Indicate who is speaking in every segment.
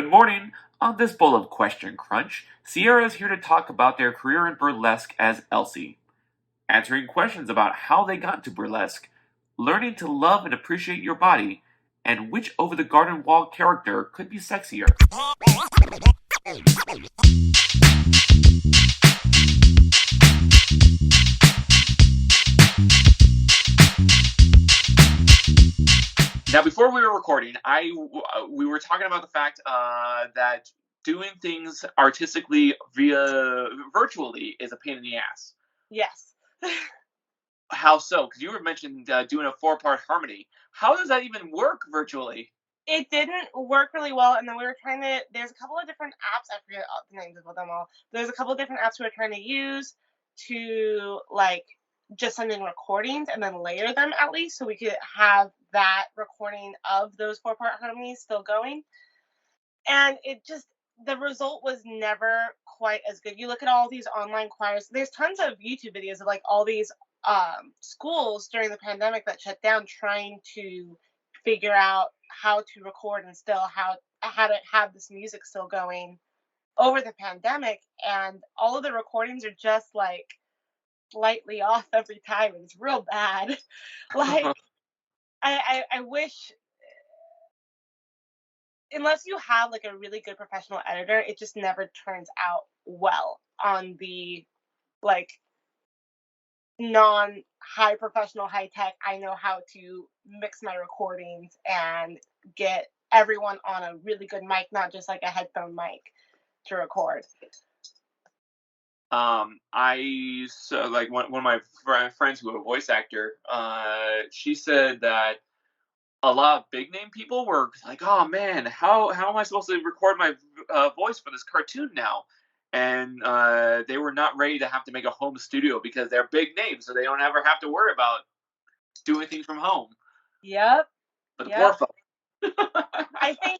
Speaker 1: Good morning. On this bowl of Question Crunch, Sierra is here to talk about their career in burlesque as Elsie, answering questions about how they got to burlesque, learning to love and appreciate your body, and which over the garden wall character could be sexier. Now, before we were recording, we were talking about the fact that doing things artistically via virtually is a pain in the ass.
Speaker 2: Yes.
Speaker 1: How so? Because you were mentioning doing a 4-part harmony. How does that even work virtually?
Speaker 2: It didn't work really well, and then we were trying to. There's a couple of different apps. I forget the names of them all. There's a couple of different apps we were trying to use to just send in recordings and then layer them at least, so we could have that recording of those 4-part harmonies still going. And the result was never quite as good. You look at all these online choirs. There's tons of YouTube videos of all these schools during the pandemic that shut down trying to figure out how to record and still how to have this music still going over the pandemic, and all of the recordings are just slightly off every time, and it's real bad. I wish, unless you have a really good professional editor, it just never turns out well on the non high professional high tech. I know how to mix my recordings and get everyone on a really good mic, not just a headphone mic to record.
Speaker 1: One of my friends who was a voice actor, she said that a lot of big name people were like, "Oh man, how am I supposed to record my voice for this cartoon now?" And they were not ready to have to make a home studio because they're big names, so they don't ever have to worry about doing things from home.
Speaker 2: Yep.
Speaker 1: But the poor folks.
Speaker 2: I think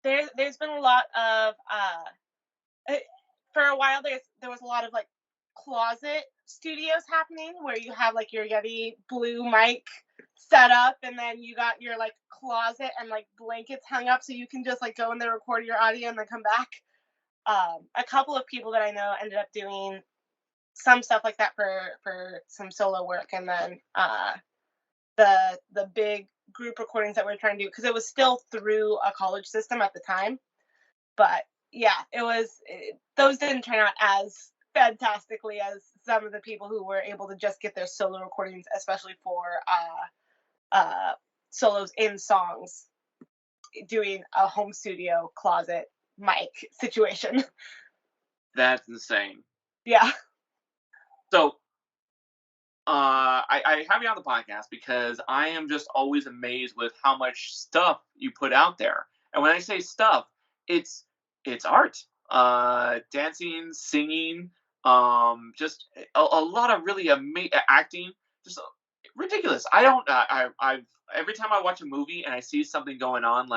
Speaker 2: there's been a lot of for a while there was a lot of closet studios happening where you have your Yeti blue mic set up, and then you got your closet and blankets hung up so you can just go in there, record your audio, and then come back. A couple of people that I know ended up doing some stuff like that for some solo work, and then the big group recordings that we were trying to do, because it was still through a college system at the time. But yeah, those didn't turn out as fantastically as some of the people who were able to just get their solo recordings, especially for solos in songs, doing a home studio closet mic situation.
Speaker 1: That's insane.
Speaker 2: Yeah.
Speaker 1: So I have you on the podcast because I am just always amazed with how much stuff you put out there. And when I say stuff, it's art, dancing, singing, just a lot of really acting, just ridiculous. I don't. I've every time I watch a movie and I see something going on,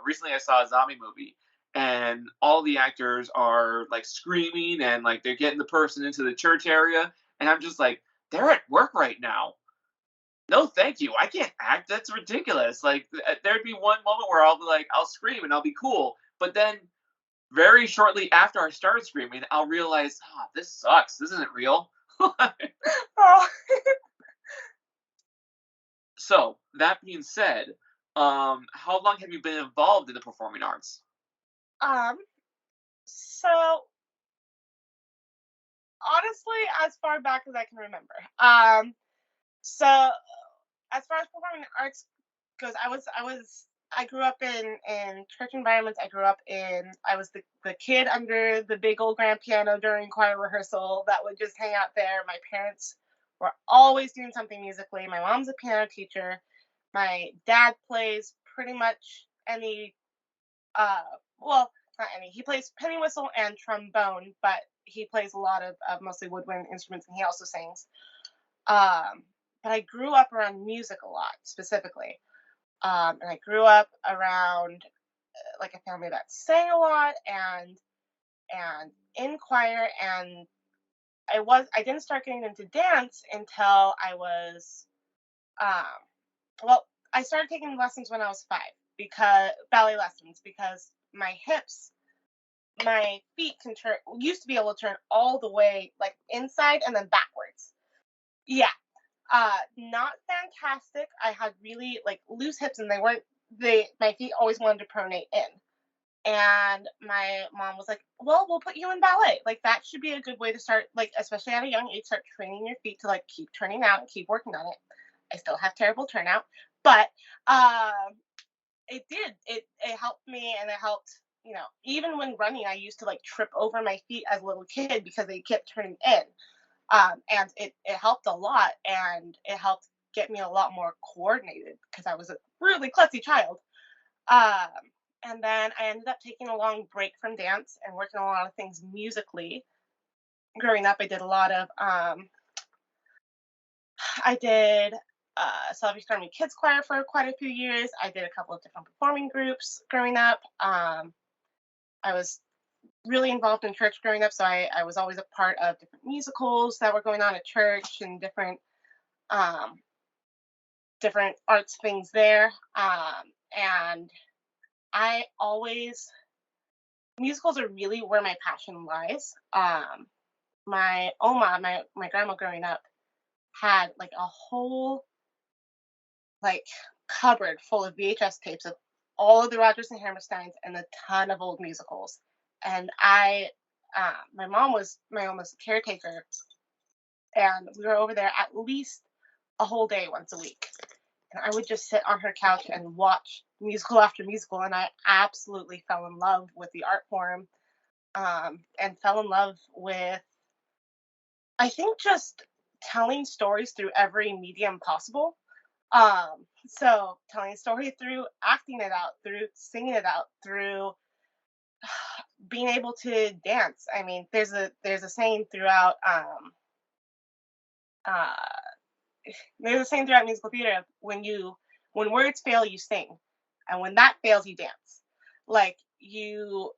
Speaker 1: recently I saw a zombie movie, and all the actors are screaming and they're getting the person into the church area, and I'm just like, they're at work right now. No, thank you. I can't act. That's ridiculous. There'd be one moment where I'll scream and I'll be cool, but then very shortly after I started screaming, I'll realize, this sucks. This isn't real.
Speaker 2: Oh.
Speaker 1: So, that being said, how long have you been involved in the performing arts?
Speaker 2: So honestly, as far back as I can remember. So as far as performing arts goes, I grew up in church environments. I was the kid under the big old grand piano during choir rehearsal that would just hang out there. My parents were always doing something musically. My mom's a piano teacher. My dad plays pretty much any, well, not any. He plays penny whistle and trombone, but he plays a lot of mostly woodwind instruments, and he also sings. But I grew up around music a lot, specifically. And I grew up around a family that sang a lot and in choir, and I didn't start getting into dance until I was I started taking lessons when I was 5. ballet lessons, because my hips, my feet used to be able to turn all the way like inside and then backwards. Yeah. Not fantastic. I had really like loose hips, and my feet always wanted to pronate in. And my mom was like, "Well, we'll put you in ballet. Like that should be a good way to start, like especially at a young age, start training your feet to like keep turning out and keep working on it." I still have terrible turnout, but it did. It helped me, and it helped. Even when running, I used to like trip over my feet as a little kid because they kept turning in. And it helped a lot, and it helped get me a lot more coordinated because I was a really klutzy child. Um, and then I ended up taking a long break from dance and working on a lot of things musically. Growing up, I did a lot of I did Salvation Army Kids Choir for quite a few years. I did a couple of different performing groups growing up. I was really involved in church growing up, so I was always a part of different musicals that were going on at church and um, different arts things there. And I always musicals are really where my passion lies. My oma, my grandma growing up, had like a whole like cupboard full of VHS tapes of all of the Rodgers and Hammersteins and a ton of old musicals. And my mom was my almost caretaker, and we were over there at least a whole day once a week. And I would just sit on her couch and watch musical after musical, and I absolutely fell in love with the art form, and fell in love with, I think, just telling stories through every medium possible. So telling a story through acting it out, through singing it out, through being able to dance. I mean, there's a saying throughout uh there's a saying throughout musical theater of when words fail you sing, and when that fails you dance. Like you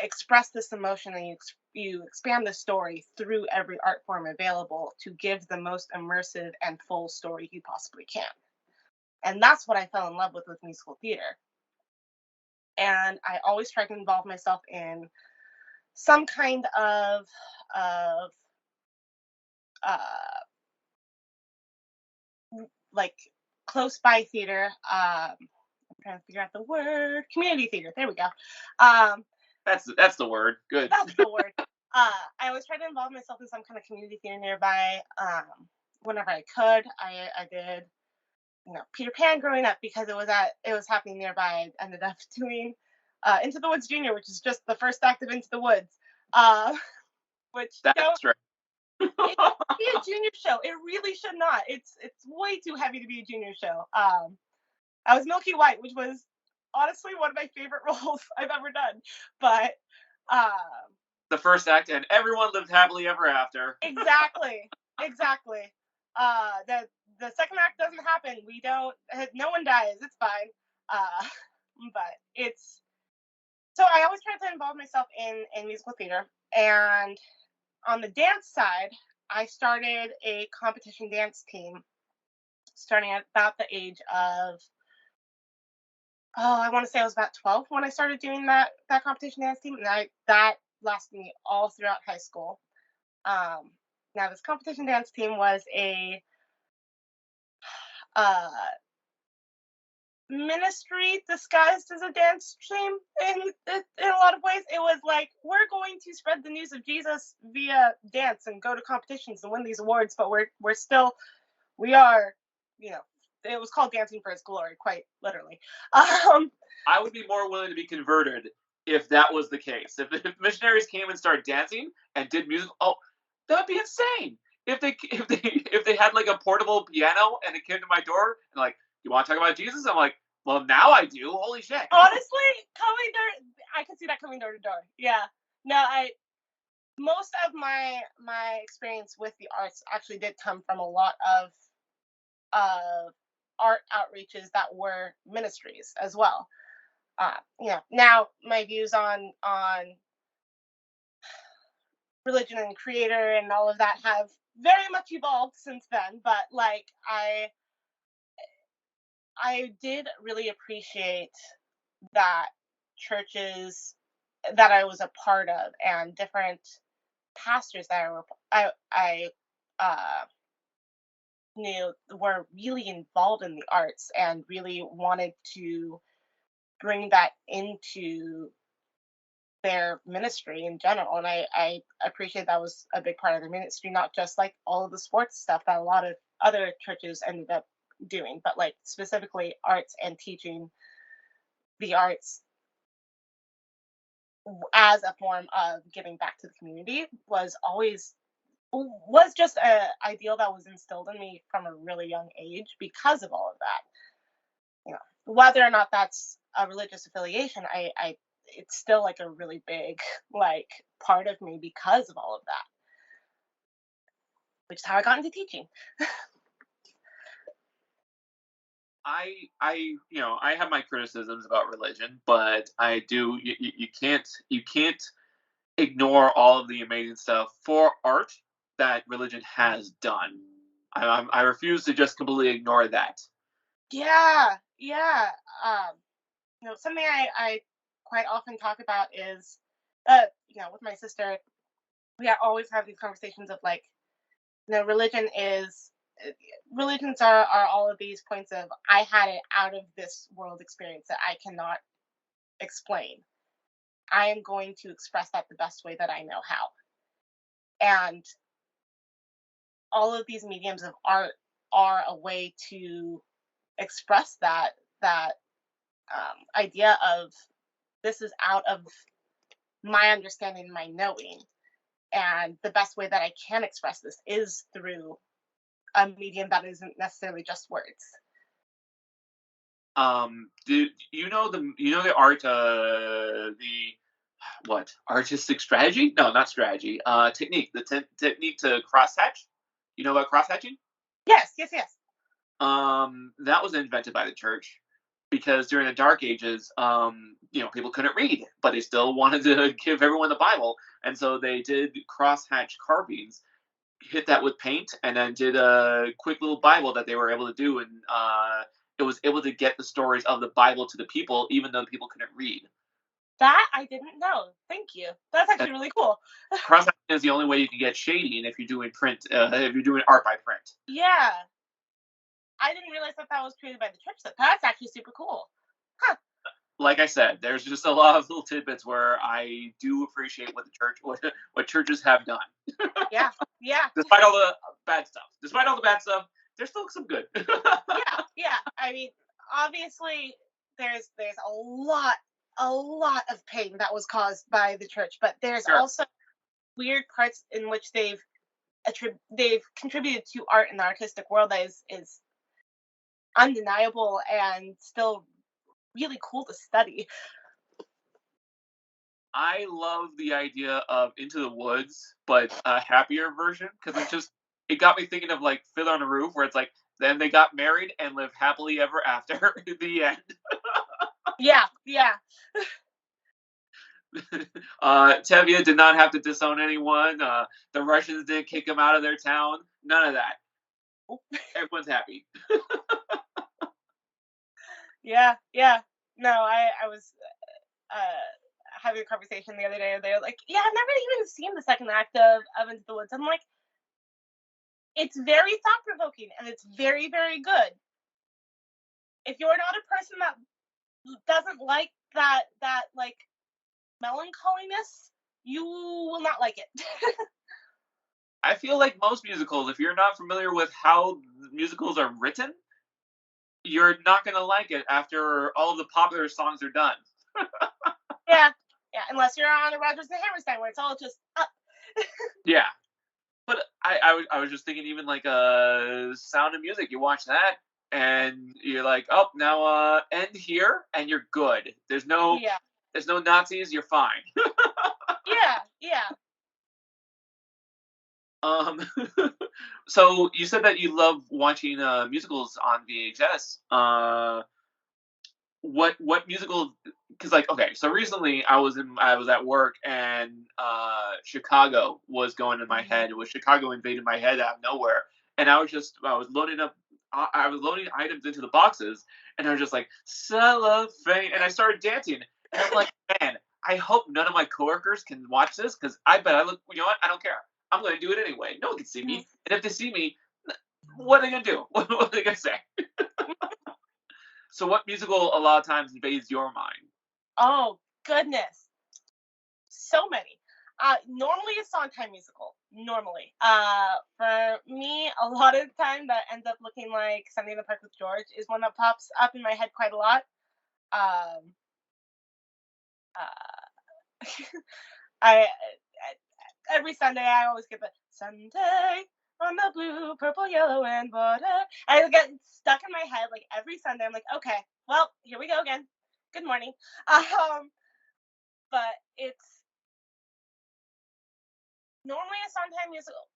Speaker 2: express this emotion, and you expand the story through every art form available to give the most immersive and full story you possibly can. And that's what I fell in love with musical theater. And I always try to involve myself in some kind of uh like close by theater. I'm trying to figure out the word. Community theater. There we go. Um,
Speaker 1: That's the word. Good.
Speaker 2: that's the word. I always try to involve myself in some kind of community theater nearby. Whenever I could, I did, Peter Pan growing up because it was happening nearby. I ended up doing Into the Woods Junior, which is just the first act of Into the Woods. Uh, which don't
Speaker 1: That's right.
Speaker 2: it should be a junior show. It really should not. It's way too heavy to be a junior show. I was Milky White, which was honestly one of my favorite roles I've ever done. But um,
Speaker 1: The first act, and everyone lived happily ever after.
Speaker 2: exactly, exactly. The second act doesn't happen. We don't. No one dies. It's fine. Uh, but it's so I always try to involve myself in musical theater. And on the dance side, I started a competition dance team starting at about the age of, I want to say I was about 12 when I started doing that competition dance team, and that lasted me all throughout high school. Um, Now this competition dance team was a uh, ministry disguised as a dance team in a lot of ways. It was like, we're going to spread the news of Jesus via dance and go to competitions and win these awards, but we are, you know, it was called Dancing for His Glory, quite literally. Um,
Speaker 1: I would be more willing to be converted if that was the case. If missionaries came and started dancing and did music, oh, that would be insane. If they had like a portable piano and it came to my door and like, you want to talk about Jesus? I'm like, well, now I do. Holy shit.
Speaker 2: Honestly, coming door, I can see that coming door to door. Yeah. No, most of my experience with the arts actually did come from a lot of art outreaches that were ministries as well. Now my views on religion and creator and all of that have very much evolved since then. But like I did really appreciate that churches that I was a part of and different pastors that I uh, knew were really involved in the arts and really wanted to bring that into their ministry in general. And I appreciate that was a big part of their ministry, not just like all of the sports stuff that a lot of other churches ended up doing, but like specifically arts and teaching the arts as a form of giving back to the community was just a ideal that was instilled in me from a really young age because of all of that. You know, whether or not that's a religious affiliation, I it's still like a really big like part of me because of all of that, which is how I got into teaching.
Speaker 1: I have my criticisms about religion, but I do. You can't ignore all of the amazing stuff for art that religion has done. I refuse to just completely ignore that.
Speaker 2: Yeah, yeah. Something I quite often talk about is, with my sister, we always have these conversations of like, religion is religions are all of these points of I had it out of this world experience that I cannot explain. I am going to express that the best way that I know how. And all of these mediums of art are a way to express that idea of this is out of my understanding, my knowing, and the best way that I can express this is through a medium that isn't necessarily just words.
Speaker 1: Do you know the art, the what artistic strategy? No, not strategy. Technique. The technique to cross hatch. You know about cross hatching?
Speaker 2: Yes, yes, yes.
Speaker 1: That was invented by the church because during the Dark Ages, people couldn't read, but they still wanted to give everyone the Bible, and so they did crosshatch carvings, hit that with paint, and then did a quick little Bible that they were able to do, and it was able to get the stories of the Bible to the people, even though the people couldn't read.
Speaker 2: That I didn't know. Thank you. That's
Speaker 1: And
Speaker 2: actually really cool.
Speaker 1: crosshatching is the only way you can get shading if you're doing print, if you're doing art by print.
Speaker 2: Yeah, I didn't realize that that was created by the church. That's actually super cool. Huh.
Speaker 1: Like I said, there's just a lot of little tidbits where I do appreciate what churches have done.
Speaker 2: Yeah, yeah,
Speaker 1: Despite all the bad stuff, there's still some good.
Speaker 2: yeah, yeah. I mean, obviously, there's a lot of pain that was caused by the church, but there's
Speaker 1: Sure.
Speaker 2: also weird parts in which they've contributed to art in the artistic world that is undeniable and still really cool to study.
Speaker 1: I love the idea of Into the Woods, but a happier version because it got me thinking of like Fiddler on the Roof, where it's like then they got married and lived happily ever after. The end.
Speaker 2: Yeah, yeah,
Speaker 1: Tevye did not have to disown anyone. The Russians didn't kick him out of their town. None of that. Everyone's happy.
Speaker 2: yeah, yeah. No, I was uh having a conversation the other day and they're like, yeah, I've never even seen the second act of Into the Woods. I'm like, it's very thought provoking and it's very, very good. If you're not a person that doesn't like that like melancholiness, you will not like it.
Speaker 1: I feel like most musicals, if you're not familiar with how musicals are written, you're not gonna like it after all of the popular songs are done.
Speaker 2: Yeah, yeah. Unless you're on a Rodgers and Hammerstein where it's all just up.
Speaker 1: Yeah, but I was just thinking, even like Sound of Music. You watch that, and you're like, oh, now end here, and you're good.
Speaker 2: Yeah,
Speaker 1: There's no Nazis. You're fine.
Speaker 2: yeah, yeah.
Speaker 1: Um, so you said that you love watching musicals on VHS. What musical? Because like, okay, so recently I was at work, and Chicago was going in my
Speaker 2: Mhm.
Speaker 1: head. It was Chicago invaded my head out of nowhere, and I was loading up. I was loading items into the boxes, and I was just like cellophane, and I started dancing, and I'm like, man, I hope none of my coworkers can watch this because I bet I look. You know what? I don't care. I'm going to do it anyway. No one can see
Speaker 2: Mhm.
Speaker 1: me, and if they see me, what are they going to do? What are they going to say? So, what musical a lot of times invades your mind?
Speaker 2: Oh goodness, so many. Normally a Sondheim musical. Normally, for me, a lot of the time that ends up looking like Sunday in the Park with George is one that pops up in my head quite a lot. Um, uh, I every Sunday I always get the Sunday on the blue, purple, yellow, and border. I get stuck in my head like every Sunday. I'm like, okay, well, here we go again. Good morning. Um, but it's normally a Sondheim musical.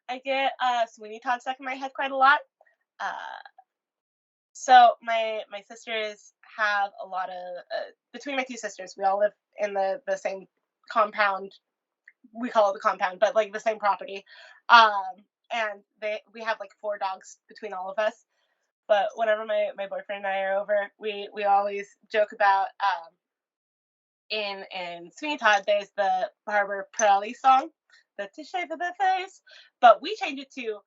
Speaker 2: I get Sweeney Todd stuck in my head quite a lot. Uh, so my sisters have a lot of between my two sisters, we all live in the same compound. We call it the compound, but like the same property. And we have like four dogs between all of us. But whenever my boyfriend and I are over, we always joke about in Sweeney Todd there's the Barbara Pirelli song, the to shave of the face, but we change it to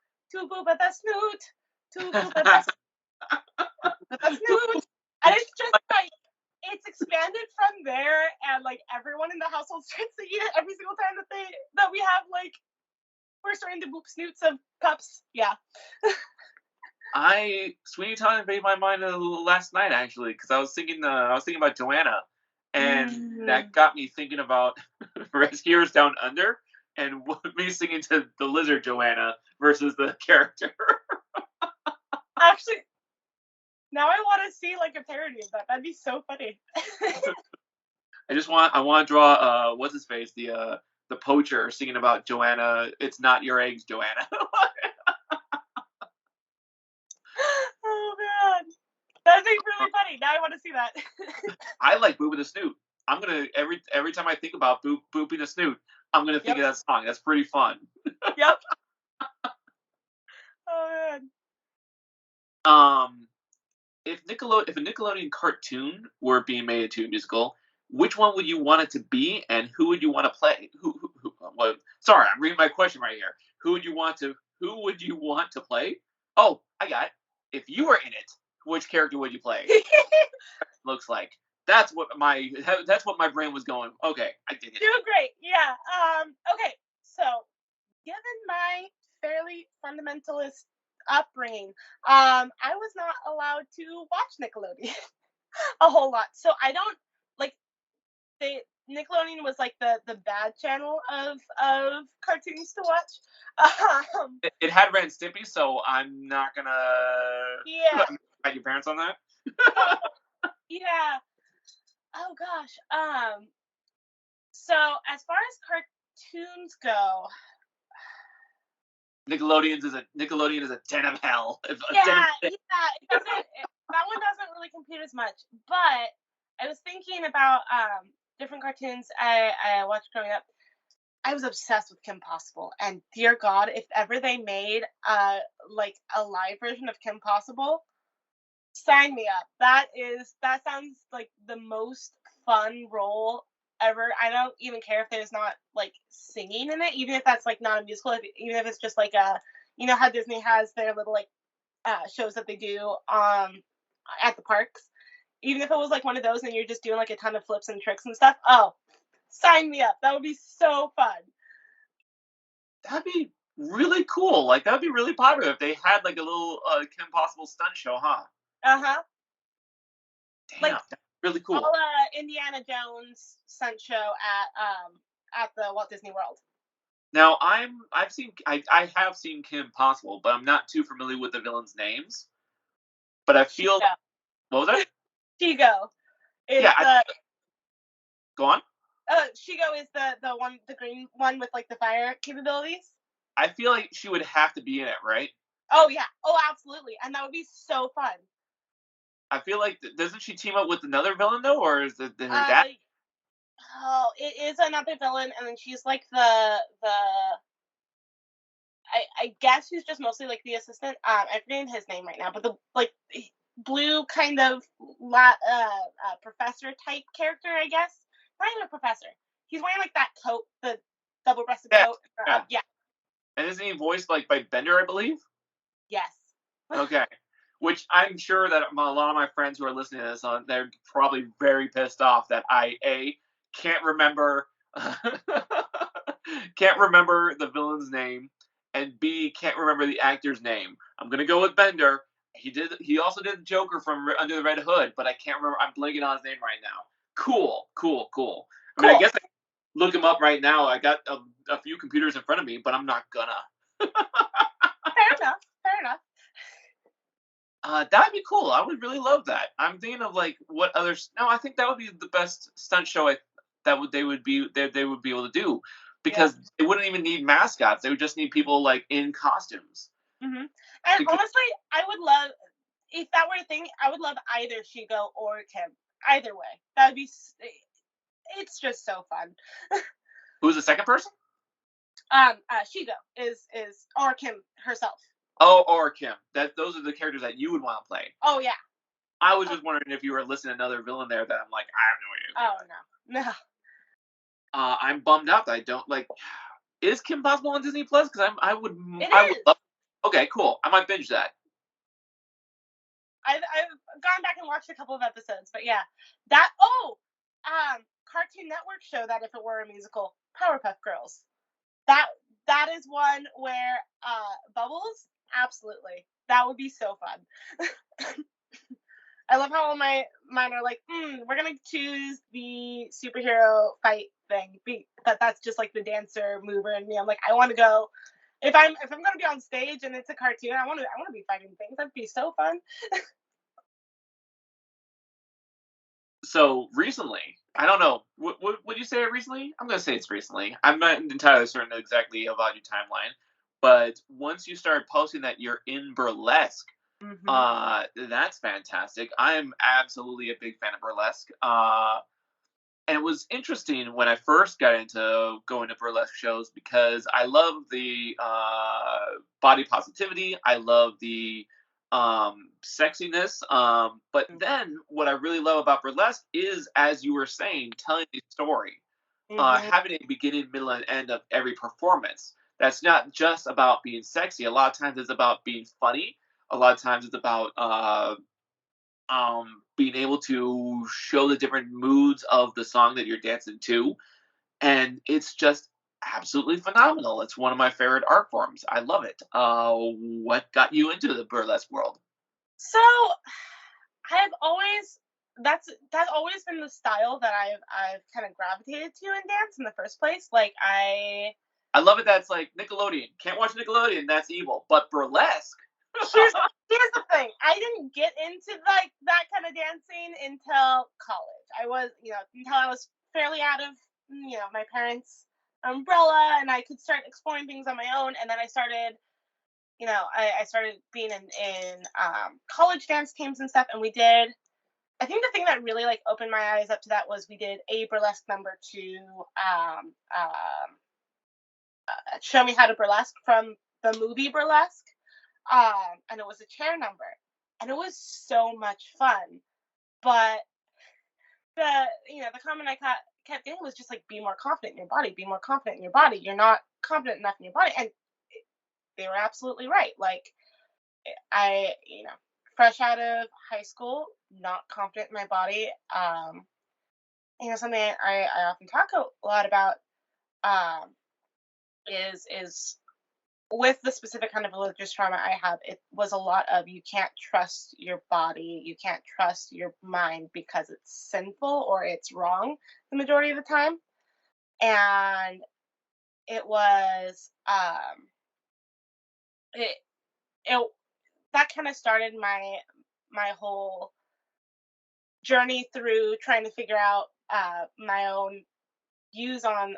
Speaker 2: boob at the snoot, to boob at the snoot, and it's just like it's expanded from there, and like everyone in the household starts singing it every single time that we have like we're starting to boop snoots of pups. Yeah.
Speaker 1: Sweeney Todd invaded my mind last night actually because I was thinking about Joanna, and
Speaker 2: Mm.
Speaker 1: that got me thinking about Rescuers Down Under and me singing to the lizard Joanna versus the character.
Speaker 2: Actually, now I want to see like a parody of that. That'd be so funny.
Speaker 1: I want to draw what's his face the poacher singing about Joanna. It's not your eggs, Joanna.
Speaker 2: Oh man, that'd be really funny. Now I want to see that.
Speaker 1: I like booping the snoot. I'm gonna every time I think about booping the snoot, I'm gonna think
Speaker 2: Yep.
Speaker 1: of that song. That's pretty fun.
Speaker 2: Yep. Oh man.
Speaker 1: Um, if a Nickelodeon cartoon were being made into a musical, which one would you want it to be, and who would you want to play? Well, sorry, I'm reading my question right here. Who would you want to play? Oh, I got it. If you were in it, which character would you play? Looks like that's what my brain was going. Okay, I did it.
Speaker 2: Doing great. Yeah. Okay. So, given my fairly fundamentalist upbringing, I was not allowed to watch Nickelodeon a whole lot. So I don't like they Nickelodeon was like the bad channel of cartoons to watch.
Speaker 1: It had Ren and Stimpy, so I'm not gonna
Speaker 2: Yeah.
Speaker 1: fight your parents on that.
Speaker 2: Yeah. Oh gosh. So as far as cartoons go,
Speaker 1: Nickelodeon is a den of hell.
Speaker 2: yeah, it doesn't. That one doesn't really compute as much. But I was thinking about different cartoons I watched growing up. I was obsessed with Kim Possible, and dear God, if ever they made like a live version of Kim Possible, sign me up. That sounds like the most fun role ever. I don't even care if there's not like singing in it, even if that's like not a musical. Even if it's just like a, you know how Disney has their little like shows that they do at the parks. Even if it was like one of those and you're just doing like a ton of flips and tricks and stuff. Oh, sign me up. That would be so fun.
Speaker 1: That'd be really cool. Like that'd be really popular if they had like a little Kim Possible stunt show, huh?
Speaker 2: Uh huh.
Speaker 1: Damn,
Speaker 2: Like
Speaker 1: that's really cool.
Speaker 2: all Indiana Jones stunt show at the Walt Disney World.
Speaker 1: Now I have seen Kim Possible, but I'm not too familiar with the villains' names. But I feel
Speaker 2: Shigo.
Speaker 1: what was that?
Speaker 2: Shigo is
Speaker 1: Yeah,
Speaker 2: the
Speaker 1: go on.
Speaker 2: Shigo is the green one with like the fire capabilities.
Speaker 1: I feel like she would have to be in it, right?
Speaker 2: Oh yeah. Oh absolutely. And that would be so fun.
Speaker 1: I feel like doesn't she team up with anher villain though, or is it her
Speaker 2: Uh
Speaker 1: dad?
Speaker 2: oh, it is another villain, and then she's like the I guess he's just mostly like the assistant. I'm forgetting his name right now, but the like blue kind of professor type character, I guess. Not even a professor. He's wearing like that coat, the double-breasted
Speaker 1: Yeah,
Speaker 2: coat.
Speaker 1: yeah.
Speaker 2: Yeah.
Speaker 1: And isn't he voiced like by Bender, I believe?
Speaker 2: Yes.
Speaker 1: Okay. Which I'm sure that a lot of my friends who are listening to this they're probably very pissed off that I can't remember can't remember the villain's name, and B can't remember the actor's name. I'm gonna go with Bender. He also did the Joker from Under the Red Hood, but I can't remember. I'm blanking on his name right now. Cool. I mean, I
Speaker 2: Cool.
Speaker 1: guess I can look him up right now. I got a few computers in front of me, but I'm not gonna.
Speaker 2: Fair enough.
Speaker 1: That'd be cool. I would really love that. I'm thinking of like what others. No, I think that would be the best stunt show they would be able to do,
Speaker 2: Yeah.
Speaker 1: because they wouldn't even need mascots. They would just need people like in costumes.
Speaker 2: And
Speaker 1: Because
Speaker 2: honestly, I would love if that were a thing. I would love either Shigo or Kim. Either way, that would be. It's just so fun.
Speaker 1: who's the second person?
Speaker 2: Shigo is or Kim herself.
Speaker 1: Oh, or Kim. Those are the characters that you would want to play.
Speaker 2: Oh yeah.
Speaker 1: I was just wondering if you were listing another villain there that I'm like, I have no idea.
Speaker 2: Oh no.
Speaker 1: I'm bummed out that I don't like. Is Kim possible on Disney Plus? Because I would
Speaker 2: It
Speaker 1: would
Speaker 2: is.
Speaker 1: love. Okay, cool. I might binge that.
Speaker 2: I've gone back and watched a couple of episodes, but yeah, Cartoon Network show that if it were a musical, Powerpuff Girls. That is one where Bubbles, absolutely, that would be so fun. I love how all mine are like, we're gonna choose the superhero fight thing. That's just like the dancer mover in me. I'm like, I want to go. If I'm gonna be on stage and it's a cartoon, I want to be fighting things. That'd be so fun.
Speaker 1: So recently, I don't know. Would you say it recently? I'm gonna say it's recently. I'm not entirely certain exactly about your timeline, but once you started posting that you're in burlesque, that's fantastic. I'm absolutely a big fan of burlesque. And it was interesting when I first got into going to burlesque shows because I love the body positivity. I love the sexiness. But then what I really love about burlesque is, as you were saying, telling the story, having a beginning, middle, and end of every performance. That's not just about being sexy. A lot of times it's about being funny. A lot of times it's about being able to show the different moods of the song that you're dancing to, and it's just absolutely phenomenal. It's one of my favorite art forms. I love it. What got you into the burlesque world?
Speaker 2: So I've always that's always been the style that I've kind of gravitated to in dance in the first place. Like
Speaker 1: I love it. That's like Nickelodeon. Can't watch Nickelodeon. That's evil. But burlesque.
Speaker 2: here's the thing. I didn't get into like that kind of dancing until college. I was, until I was fairly out of, my parents' umbrella, and I could start exploring things on my own. And then I started, I started being in college dance teams and stuff, and we did. I think the thing that really like opened my eyes up to that was we did a burlesque number to show me how to burlesque from the movie Burlesque. And it was a chair number, and it was so much fun. But the comment I kept getting was just like, be more confident in your body, be more confident in your body. You're not confident enough in your body, and they were absolutely right. Like fresh out of high school, not confident in my body. Something I often talk a lot about is with the specific kind of religious trauma I have, it was a lot of you can't trust your body, you can't trust your mind because it's sinful or it's wrong the majority of the time. And it was it that kind of started my whole journey through trying to figure out my own views on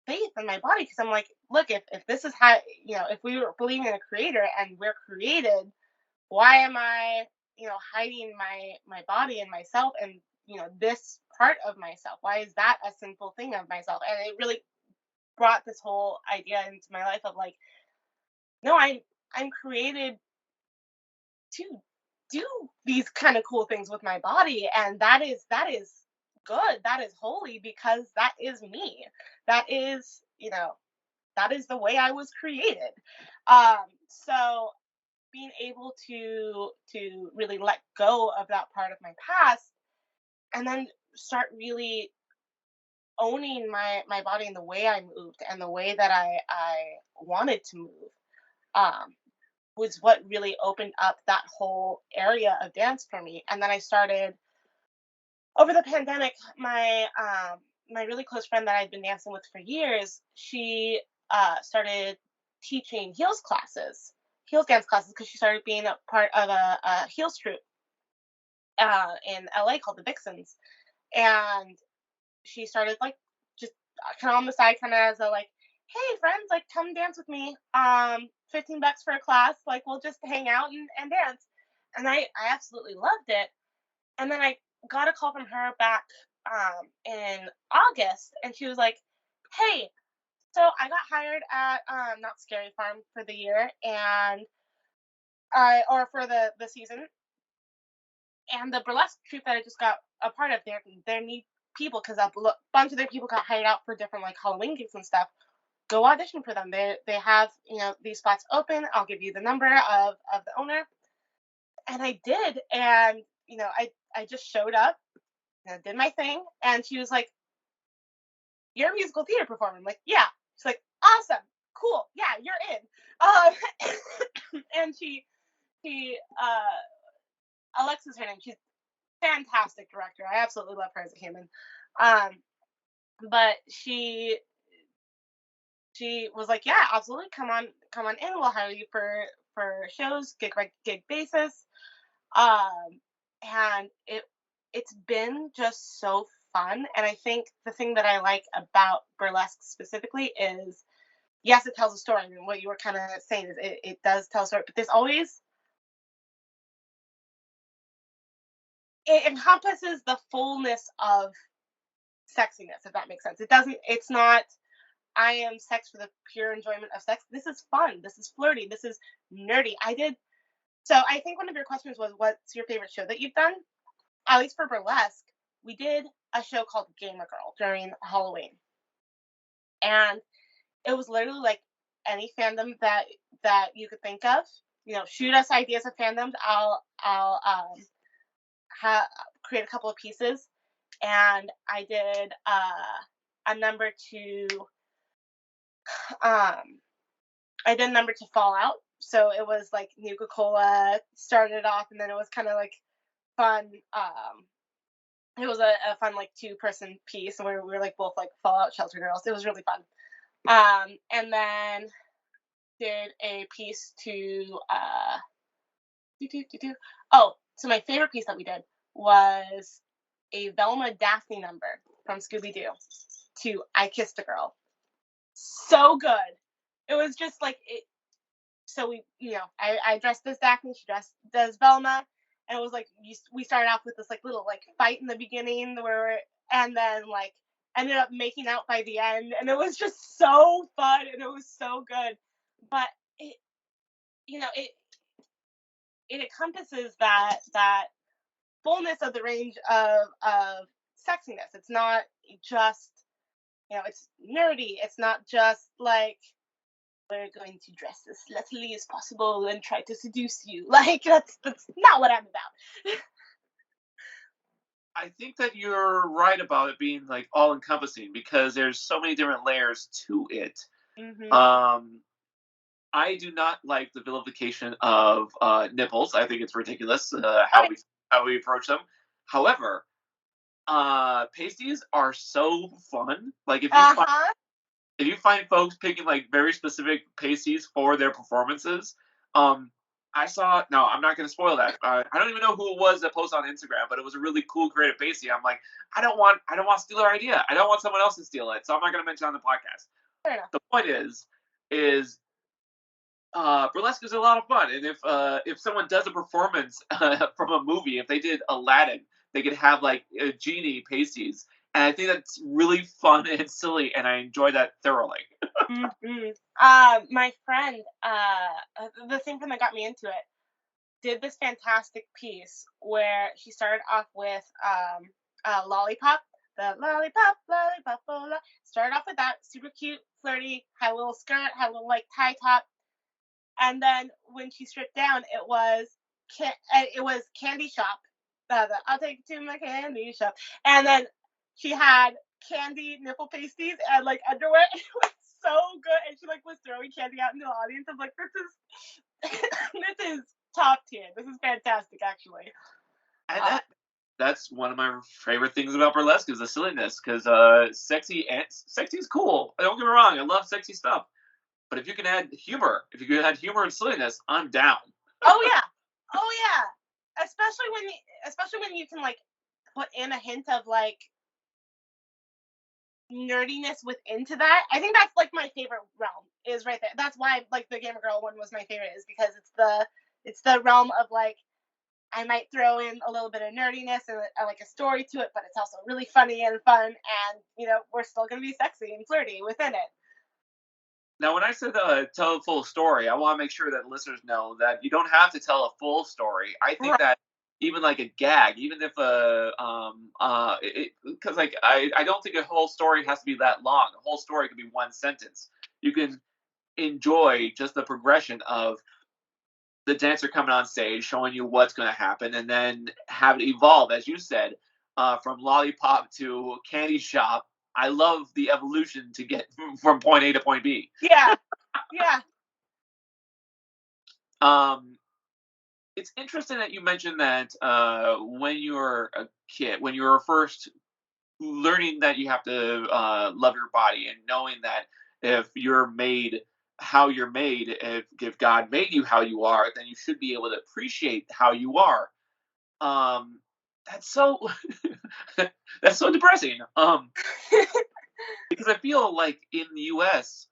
Speaker 2: faith in my body, because I'm like, look, if this is how, if we were believing in a creator and we're created, why am I, hiding my body and myself and, this part of myself? Why is that a sinful thing of myself? And it really brought this whole idea into my life of like, no, I'm created to do these kind of cool things with my body, and that is good. That is holy because that is me. That is, that is the way I was created. So being able to really let go of that part of my past and then start really owning my body and the way I moved and the way that I wanted to move um was what really opened up that whole area of dance for me. And then I started over the pandemic, my really close friend that I'd been dancing with for years, she started teaching heels dance classes, because she started being a part of a heels troupe in LA called the Vixens. And she started like just kind of on the side, kind of as a like, hey friends, like come dance with me. 15 bucks for a class, like we'll just hang out and dance. And I absolutely loved it. And then I got a call from her back in August, and she was like, hey, so I got hired at Not Scary Farm for the year, and or for the season, and the burlesque troupe that I just got a part of, they need people because bunch of their people got hired out for different like Halloween gigs and stuff. Go audition for them. They have, these spots open. I'll give you the number of the owner. And I did, and I just showed up, did my thing, and she was like, "You're a musical theater performer." I'm like, "Yeah." She's like, "Awesome, cool, yeah, you're in." And she Alexa's her name. She's a fantastic director. I absolutely love her as a human. Um, but she was like, "Yeah, absolutely, come on in. We'll hire you for shows, gig by gig basis." Um, and it's been just so fun. And I think the thing that I like about burlesque specifically is, yes, it tells a story. I mean, what you were kind of saying is it does tell a story, but there's always, it encompasses the fullness of sexiness, if that makes sense. It's not, I am sex for the pure enjoyment of sex. This is fun. This is flirty. This is nerdy. So I think one of your questions was, what's your favorite show that you've done? At least for burlesque, we did a show called Gamer Girl during Halloween. And it was literally like any fandom that you could think of. Shoot us ideas of fandoms. I'll create a couple of pieces, and I did a number to um Fallout. So it was like Nuka Cola started off, and then it was kind of like fun. It was a fun like 2-person piece where we were like both like Fallout Shelter Girls. It was really fun. And then did a piece to oh, so my favorite piece that we did was a Velma Daphne number from Scooby Doo to I Kissed a Girl. So good. It was just like it. So I dressed as Daphne, she dressed as Velma, and it was like we started off with this like little like fight in the beginning and then like ended up making out by the end, and it was just so fun and it was so good. But it you know it encompasses that fullness of the range of sexiness. It's not just, it's nerdy. It's not just like we're going to dress as sluttily as possible and try to seduce you. Like that's not what I'm about.
Speaker 1: I think that you're right about it being like all encompassing because there's so many different layers to it.
Speaker 2: Hmm.
Speaker 1: Um, I do not like the vilification of nipples. I think it's ridiculous how we approach them. However, pasties are so fun. Like
Speaker 2: Uh huh.
Speaker 1: if you find folks picking like very specific pasties for their performances, um, I saw. No, I'm not going to spoil that. I don't even know who it was that posted on Instagram, but it was a really cool creative pasty. I'm like, I don't want to steal their idea. I don't want someone else to steal it, so I'm not going to mention it on the podcast.
Speaker 2: Fair enough.
Speaker 1: The point is burlesque is a lot of fun, and if someone does a performance from a movie, if they did Aladdin, they could have like genie pasties, And I think that's really fun and silly, and I enjoy that thoroughly.
Speaker 2: My friend, the same friend that got me into it, did this fantastic piece where she started off with lollipop, the lollipop, lollipop, oh, started off with that super cute, flirty, had a little skirt, had a little like tie top, and then when she stripped down, it was candy shop. I'll take you to my candy shop, and then she had candy nipple pasties and like underwear. It was so good, and she like was throwing candy out into the audience. I'm like, this is this is top tier. This is fantastic, actually.
Speaker 1: And
Speaker 2: Uh,
Speaker 1: that's one of my favorite things about burlesque is the silliness. Because sexy is cool. Don't get me wrong, I love sexy stuff. But if you can add humor, if you can add humor and silliness, I'm down.
Speaker 2: oh yeah, oh yeah. Especially when you can like put in a hint of like nerdiness into that. I think that's like my favorite realm is right there. That's why like the Gamer Girl one was my favorite is because it's the realm of like I might throw in a little bit of nerdiness and like a story to it, but it's also really funny and fun, and we're still gonna be sexy and flirty within it.
Speaker 1: Now, when I said tell a full story, I want to make sure that listeners know that you don't have to tell a full story. I think
Speaker 2: Right.
Speaker 1: that even like a gag, even if because like I don't think a whole story has to be that long. A whole story could be one sentence. You can enjoy just the progression of the dancer coming on stage, showing you what's going to happen, and then have it evolve, as you said, from lollipop to candy shop. I love the evolution to get from point A to point B.
Speaker 2: Yeah, yeah.
Speaker 1: Um, it's interesting that you mentioned that when you were a kid, when you were first learning that you have to love your body and knowing that if you're made how you're made, if God made you how you are, then you should be able to appreciate how you are. Um, that's so that's so depressing. Because I feel like in the U.S.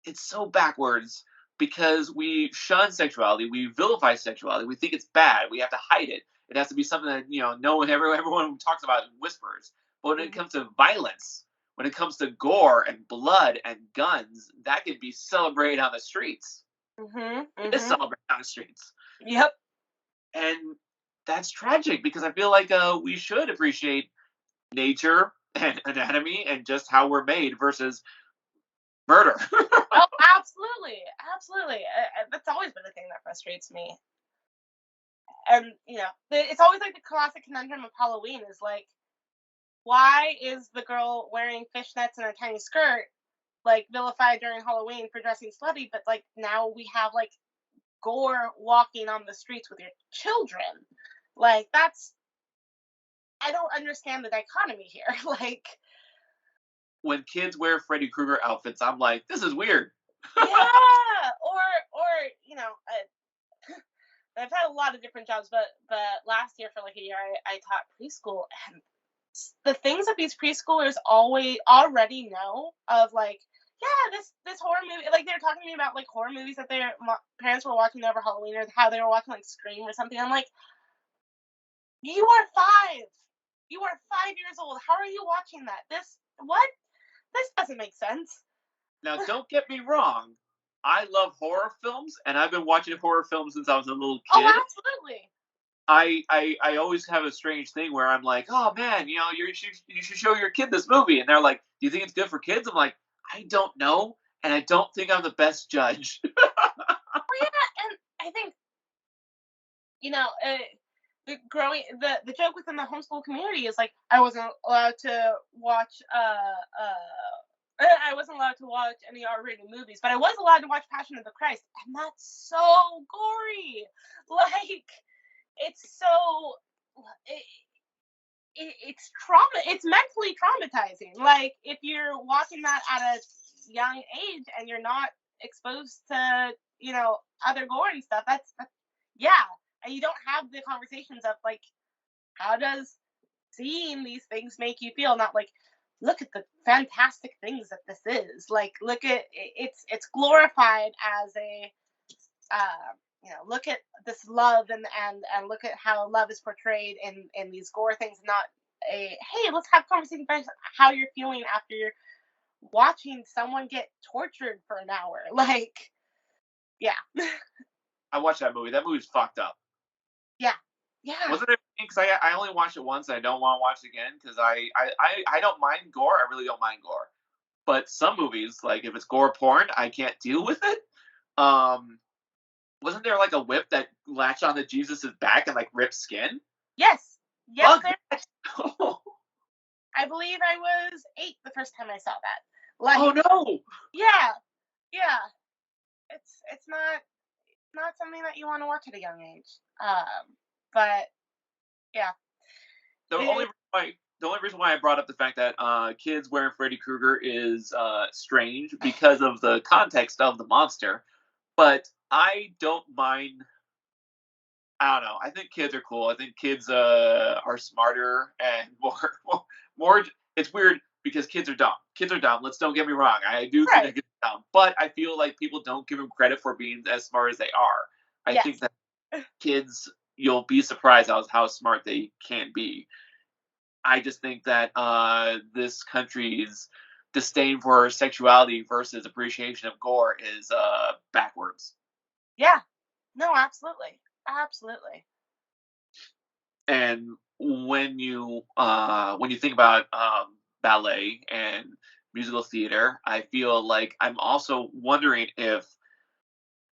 Speaker 1: it's so backwards because we shun sexuality, we vilify sexuality, we think it's bad, we have to hide it. It has to be something that no one, everyone talks about in whispers. But when it
Speaker 2: Mhm,
Speaker 1: comes to violence, when it comes to gore and blood and guns, that can be celebrated on the streets.
Speaker 2: mhm,
Speaker 1: It is
Speaker 2: mhm.
Speaker 1: celebrated on the streets,
Speaker 2: Yep.
Speaker 1: and that's tragic because I feel like we should appreciate nature and anatomy and just how we're made versus murder.
Speaker 2: Oh, absolutely, absolutely. That's always been a thing that frustrates me. And it's always like the classic conundrum of Halloween is like, why is the girl wearing fishnets and a tiny skirt like vilified during Halloween for dressing slutty, but like now we have like gore walking on the streets with your children. Like that's I don't understand the dichotomy here. Like,
Speaker 1: When kids wear Freddy Krueger outfits, I'm like, this is weird.
Speaker 2: yeah, or I've had a lot of different jobs, but last year for like a year, I taught preschool, and the things that these preschoolers always already know of, like, yeah, this horror movie, like they're talking to me about like horror movies that their parents were watching over Halloween, or how they were watching like Scream or something. I'm like, you are 5. You are 5 years old. How are you watching that? This what? This doesn't make sense.
Speaker 1: Now, don't get me wrong. I love horror films, and I've been watching horror films since I was a little
Speaker 2: Oh,
Speaker 1: kid.
Speaker 2: absolutely.
Speaker 1: I always have a strange thing where I'm like, oh man, you should show your kid this movie, and they're like, do you think it's good for kids? I'm like, I don't know, and I don't think I'm the best judge.
Speaker 2: Well, yeah, and I think you know, the joke within the homeschool community is like I wasn't allowed to watch I wasn't allowed to watch any R-rated movies, but I was allowed to watch Passion of the Christ, and that's so gory. Like it's so it, it's trauma. It's mentally traumatizing. Like if you're watching that at a young age and you're not exposed to other gore and stuff, that's yeah, and you don't have the conversations of like how does seeing these things make you feel, not like look at the fantastic things that this is, like look at it's glorified as a look at this love, and look at how love is portrayed in these gore things, not hey, let's have conversation about how you're feeling after you're watching someone get tortured for an hour. Like, yeah,
Speaker 1: I watched that movie. That movie's fucked up.
Speaker 2: yeah, yeah.
Speaker 1: Wasn't it? Because I only watched it once. And I don't want to watch it again because I don't mind gore. I really don't mind gore. But some movies, like if it's gore porn, I can't deal with it. Um, wasn't there like a whip that latched onto Jesus's back and like ripped skin?
Speaker 2: Yes, yes.
Speaker 1: Fuck
Speaker 2: There.
Speaker 1: that.
Speaker 2: I believe I was 8 the first time I saw that. Like,
Speaker 1: Oh no!
Speaker 2: yeah, yeah. It's not something that you want to watch at a young age. But yeah,
Speaker 1: The only
Speaker 2: it,
Speaker 1: reason why, the only reason why I brought up the fact that kids wearing Freddy Krueger is strange because of the context of the monster. But I don't mind. I don't know. I think kids are cool. I think kids are smarter and more. It's weird because kids are dumb. Kids are dumb. Let's don't get me wrong. I do think
Speaker 2: right.
Speaker 1: that kids are dumb, but I feel like people don't give them credit for being as smart as they are. I think
Speaker 2: Yes.
Speaker 1: that kids, you'll be surprised how smart they can be. I just think that this country's disdain for sexuality versus appreciation of gore is backwards.
Speaker 2: Yeah. No, absolutely. Absolutely.
Speaker 1: And when you think about ballet and musical theater, I feel like I'm also wondering if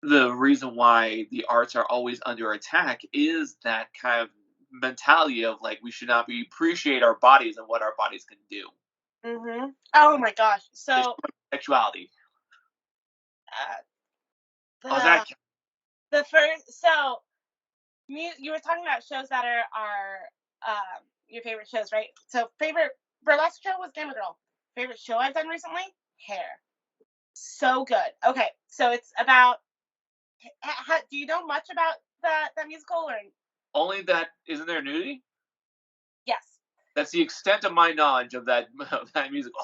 Speaker 1: the reason why the arts are always under attack is that kind of mentality of like we should not be appreciate our bodies and what our bodies can do.
Speaker 2: Mhm. Oh my gosh.
Speaker 1: It's
Speaker 2: So,
Speaker 1: sexuality.
Speaker 2: uh,
Speaker 1: How's
Speaker 2: the
Speaker 1: that?
Speaker 2: the first so you were talking about shows that are your favorite shows, right? So favorite burlesque show was Gamer Girl. Favorite show I've done recently? Hair. So good. Okay, so it's about. Do you know much about that musical? Or
Speaker 1: Only that isn't there nudity?
Speaker 2: yes,
Speaker 1: That's the extent of my knowledge of that of that musical.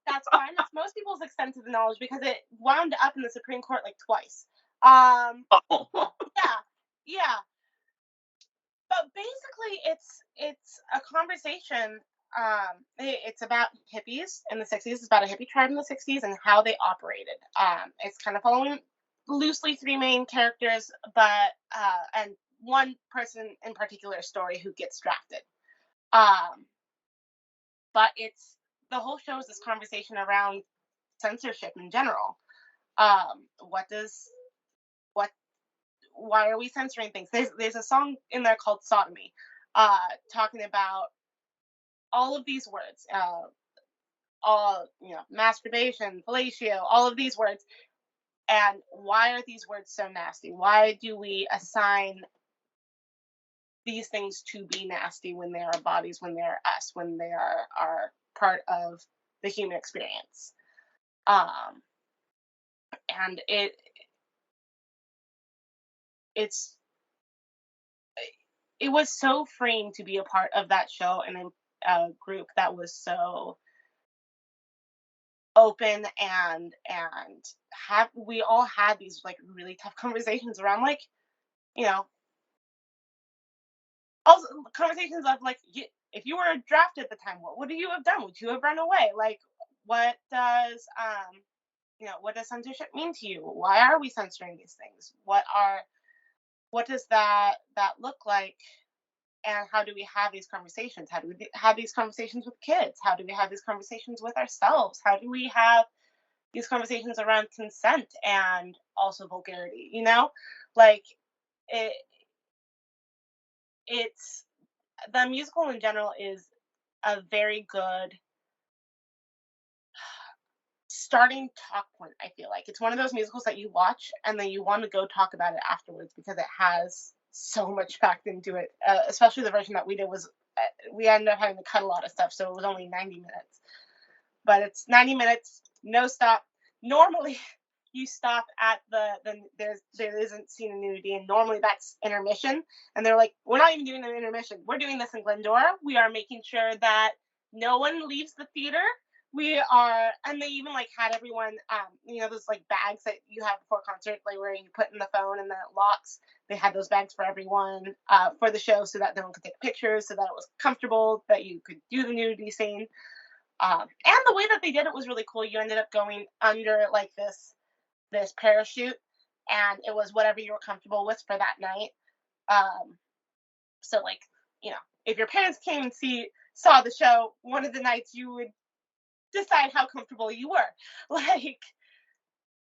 Speaker 2: that's fine. That's most people's extensive knowledge because it wound up in the Supreme Court like twice. Um, yeah, yeah. But basically, it's a conversation. It's about hippies in the '60s. It's about a hippie tribe in the '60s and how they operated. It's kind of following loosely three main characters, but and one person in particular story who gets drafted. Um, but it's the whole show is this conversation around censorship in general. What does what why are we censoring things? There's a song in there called Sodomy, talking about all of these words, all masturbation, fellatio, all of these words, and why are these words so nasty? Why do we assign these things to be nasty when they are bodies, when they're us, when they are part of the human experience? Um, and it's it was so freeing to be a part of that show and a group that was so open and have we all had these like really tough conversations around like you know also conversations of like if you were drafted at the time, what would you have done? Would you have run away? Like what does what does censorship mean to you? Why are we censoring these things? What does that look like? And how do we have these conversations? How do we have these conversations with kids? How do we have these conversations with ourselves? How do we have these conversations around consent and also vulgarity? Like it it's the musical in general is a very good starting talk point. I feel like it's one of those musicals that you watch and then you want to go talk about it afterwards because it has so much packed into it. Especially the version that we did was we ended up having to cut a lot of stuff, so it was only 90 minutes. But it's 90 minutes, no stop. Normally, you stop at there isn't scene of nudity, and normally that's intermission. And they're like, we're not even doing an intermission. We're doing this in Glendora. We are making sure that no one leaves the theater We are, and they even like had everyone, those like bags that you have before concert, like where you put in the phone and then it locks. They had those bags for everyone for the show, so that no one could take pictures, so that it was comfortable, that you could do the nudity scene. And the way that they did it was really cool. You ended up going under like this parachute, and it was whatever you were comfortable with for that night. Um, so like, if your parents came and saw the show, one of the nights you would decide how comfortable you were. Like,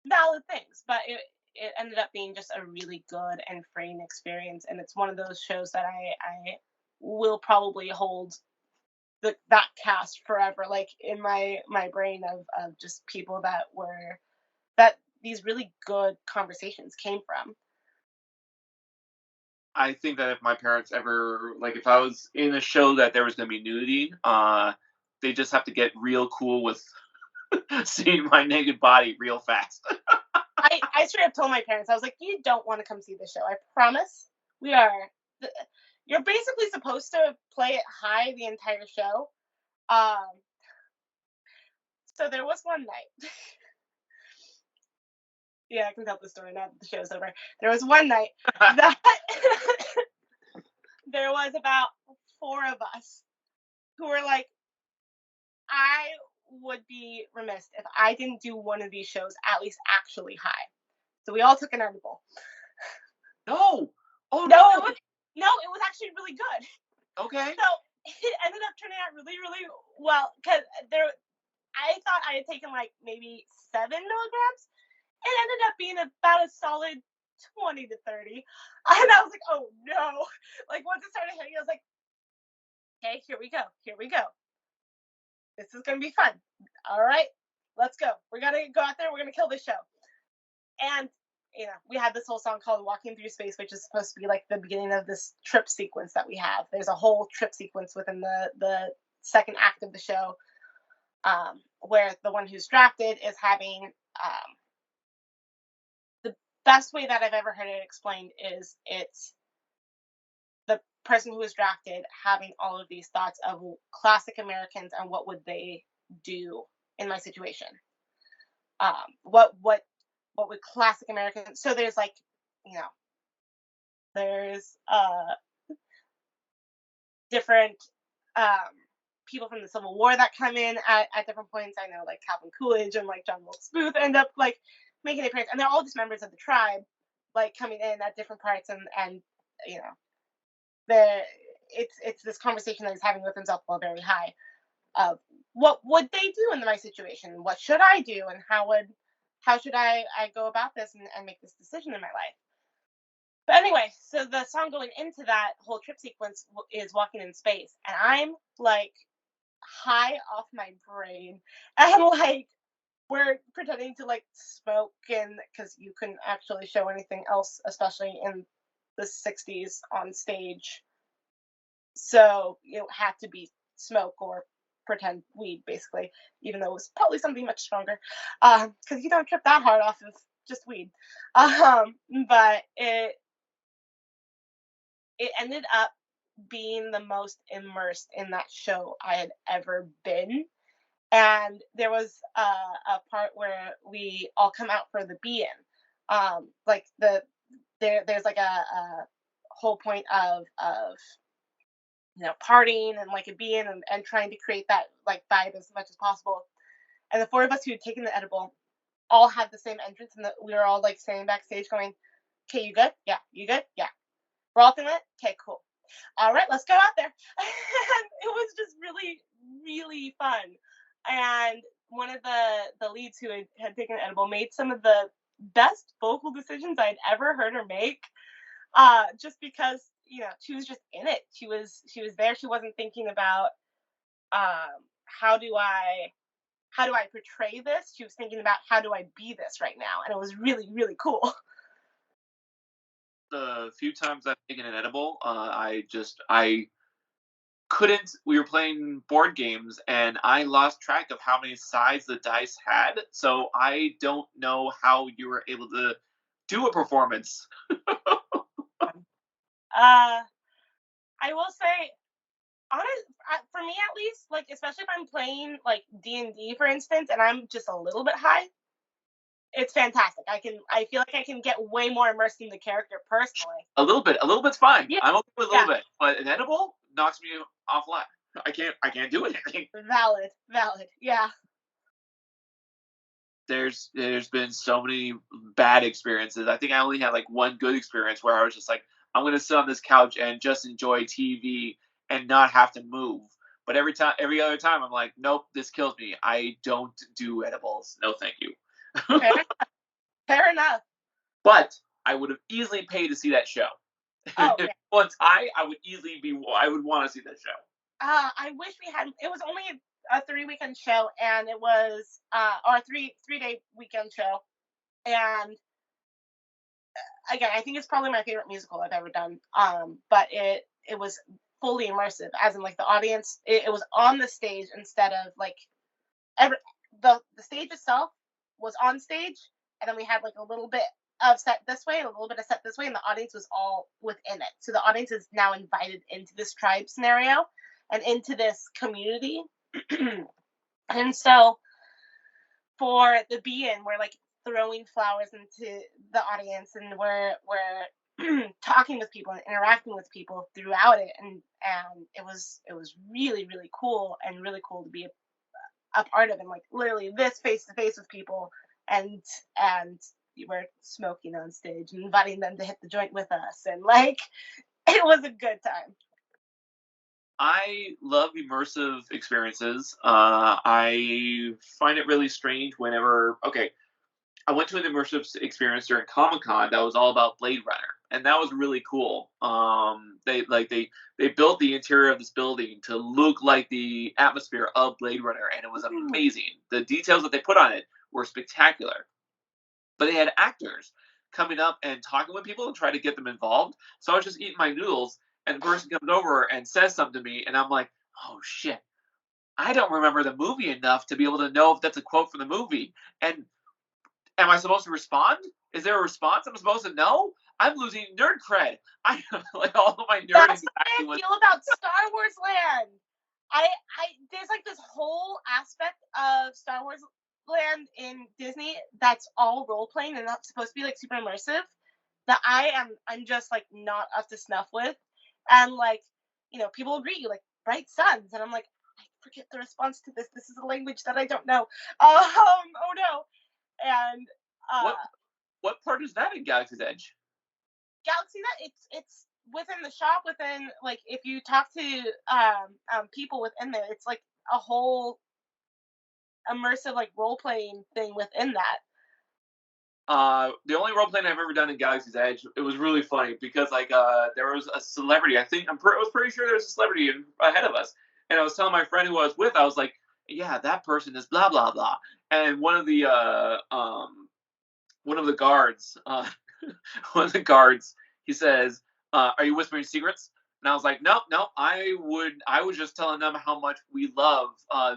Speaker 2: valid things. But it ended up being just a really good and freeing experience. And it's one of those shows that I will probably hold that cast forever, like in my brain of just people that these really good conversations came from.
Speaker 1: I think that if my parents ever, like, if I was in a show that there was going to be nudity, they just have to get real cool with seeing my naked body real fast.
Speaker 2: I straight up told my parents, I was like, you don't want to come see the show. I promise. We are. You're basically supposed to play it high the entire show. Um, so there was one night. Yeah, I can tell the story now that the show's over. There was one night that there was about four of us who were like, I would be remiss if I didn't do one of these shows at least actually high. So we all took an edible.
Speaker 1: No. Oh
Speaker 2: No,
Speaker 1: no.
Speaker 2: no, it was actually really good.
Speaker 1: Okay.
Speaker 2: So it ended up turning out really, really well because I thought I had taken like maybe 7 milligrams. It ended up being about a solid 20 to 30. And I was like, oh no. Like once it started hitting, I was like, okay, here we go. Here we go. This is going to be fun. All right, let's go. We're going to go out there. We're going to kill this show. And, we had this whole song called Walking Through Space, which is supposed to be like the beginning of this trip sequence that we have. There's a whole trip sequence within the second act of the show, where the one who's drafted is having the best way that I've ever heard it explained is it's the person who was drafted having all of these thoughts of classic Americans and what would they do in my situation. What would classic Americans? So there's like, there's different um, people from the Civil War that come in at different points. I know like Calvin Coolidge and like John Wilkes Booth end up like making an appearance, and they're all just members of the tribe, like coming in at different parts, and you know the it's this conversation that he's having with himself while very high of what would they do in my situation, what should I do, and how should I go about this and make this decision in my life. But anyway, so the song going into that whole trip sequence is Walking in Space, and I'm like high off my brain, and like we're pretending to like smoke, and because you couldn't actually show anything else, especially in the 60s on stage, so it had to be smoke or pretend weed, basically, even though it was probably something much stronger, because you don't trip that hard off of just weed. But it ended up being the most immersed in that show I had ever been. And there was a part where we all come out for the be-in. Like there's like a whole point of partying and like a be-in and trying to create that like vibe as much as possible. And the four of us who had taken the edible all had the same entrance, and we were all like standing backstage going, "Okay, you good? Yeah, you good? Yeah. We're all feeling it? Okay, cool. All right, let's go out there." And it was just really, really fun. And one of the leads who had taken an edible made some of the best vocal decisions I'd ever heard her make. Just because she was just in it. She was there. She wasn't thinking about how do I portray this. She was thinking about how do I be this right now, and it was really, really cool.
Speaker 1: The few times I've taken an edible, I couldn't. We were playing board games, and I lost track of how many sides the dice had. So I don't know how you were able to do a performance.
Speaker 2: I will say For me at least, like especially if I'm playing like D&D for instance, and I'm just a little bit high, it's fantastic. I feel like I can get way more immersed in the character personally.
Speaker 1: A little bit's fine.
Speaker 2: Yeah,
Speaker 1: I'm okay with a little
Speaker 2: yeah,
Speaker 1: bit, but an edible knocks me offline. I can't do it.
Speaker 2: valid. Yeah.
Speaker 1: There's been so many bad experiences. I think I only had like one good experience where I was just like, I'm gonna sit on this couch and just enjoy TV and not have to move. But every other time, I'm like, nope, this kills me. I don't do edibles. No, thank you.
Speaker 2: Fair, fair enough.
Speaker 1: But I would have easily paid to see that show.
Speaker 2: Oh
Speaker 1: If
Speaker 2: yeah.
Speaker 1: once I would want to see that show.
Speaker 2: I wish we had. It was only a 3 weekend show, and it was or a three day weekend show, and again, I think it's probably my favorite musical I've ever done. But it was fully immersive, as in like the audience. It was on the stage instead of like every the stage itself was on stage, and then we had like a little bit of set this way and a little bit of set this way, and the audience was all within it. So the audience is now invited into this tribe scenario and into this community. And so for the be-in, we're like throwing flowers into the audience, and we're talking with people and interacting with people throughout it, and it was really cool and really cool to be a part of, and like literally this face to face with people, and we were smoking on stage and inviting them to hit the joint with us, and like it was a good time.
Speaker 1: I love immersive experiences. I find it really strange whenever. Okay, I went to an immersive experience during Comic Con that was all about Blade Runner, and that was really cool. They built the interior of this building to look like the atmosphere of Blade Runner, and it was amazing. The details that they put on it were spectacular. But they had actors coming up and talking with people and try to get them involved. So I was just eating my noodles, and the person comes over and says something to me, and I'm like, oh shit, I don't remember the movie enough to be able to know if that's a quote from the movie. And am I supposed to respond? Is there a response I'm supposed to know? I'm losing nerd cred. I like all of my nerd
Speaker 2: That's
Speaker 1: anxiety
Speaker 2: how I
Speaker 1: was.
Speaker 2: feel about Star Wars Land. I there's like this whole aspect of Star Wars Land in Disney that's all role playing and not supposed to be like super immersive, that I'm just like not up to snuff with. And like, people agree, like bright suns, and I'm like, I forget the response to this. This is a language that I don't know. Oh no. And
Speaker 1: What
Speaker 2: uh
Speaker 1: what part is that in Galaxy's Edge?
Speaker 2: Galaxy, that it's within the shop, within like if you talk to people within there, it's like a whole immersive like role playing thing within that.
Speaker 1: The only role playing I've ever done in Galaxy's Edge, it was really funny because like there was a celebrity. I was pretty sure there was a celebrity ahead of us, and I was telling my friend who I was with, I was like, yeah, that person is blah blah blah, and one of the guards, one of the guards, he says, "Are you whispering secrets?" And I was like, "Nope, nope. I was just telling them how much we love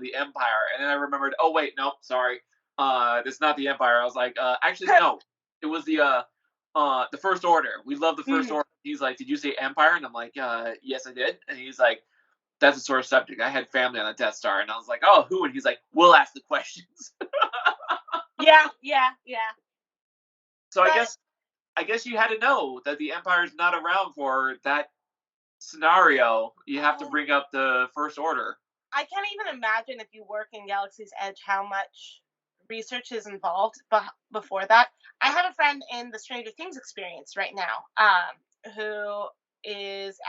Speaker 1: the Empire." And then I remembered, oh wait, nope, sorry, it's not the Empire. I was like, actually, no, it was the First Order. We love the First
Speaker 2: Mhm.
Speaker 1: Order. He's like, "Did you say Empire?" And I'm like, "Yes, I did." And he's like, "That's a sore subject. I had family on the Death Star." And I was like, "Oh, who?" And he's like, "We'll ask the questions."
Speaker 2: Yeah.
Speaker 1: So
Speaker 2: But
Speaker 1: I guess you had to know that the Empire's not around for that scenario. You have to
Speaker 2: oh,
Speaker 1: bring up the First Order.
Speaker 2: I can't even imagine if you work in Galaxy's Edge how much research is involved before that. I have a friend in the Stranger Things experience right now, who is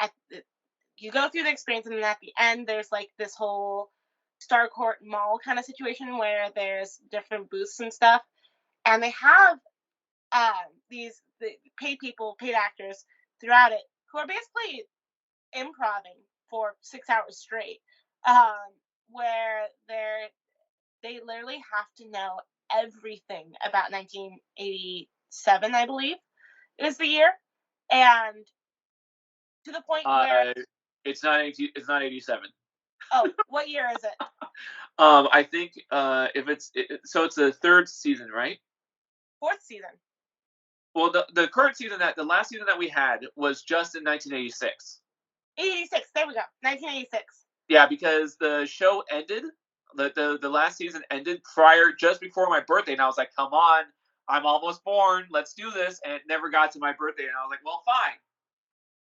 Speaker 2: you go through the experience, and then at the end there's like this whole Starcourt Mall kind of situation where there's different booths and stuff, and they have these paid people, paid actors throughout it who are basically improving for 6 hours straight, um, where they literally have to know everything about 1987, I believe, is the year, and to the point where,
Speaker 1: Uh, it's not it's not 87.
Speaker 2: oh, what year is it?
Speaker 1: I think if so, it's the third season, right?
Speaker 2: Fourth season.
Speaker 1: Well, the current season, that the last season that we had was just in 1986.
Speaker 2: 86. There we go. 1986.
Speaker 1: Yeah, because the show ended, the last season ended just before my birthday, and I was like, come on, I'm almost born, let's do this, and it never got to my birthday, and I was like, well, fine.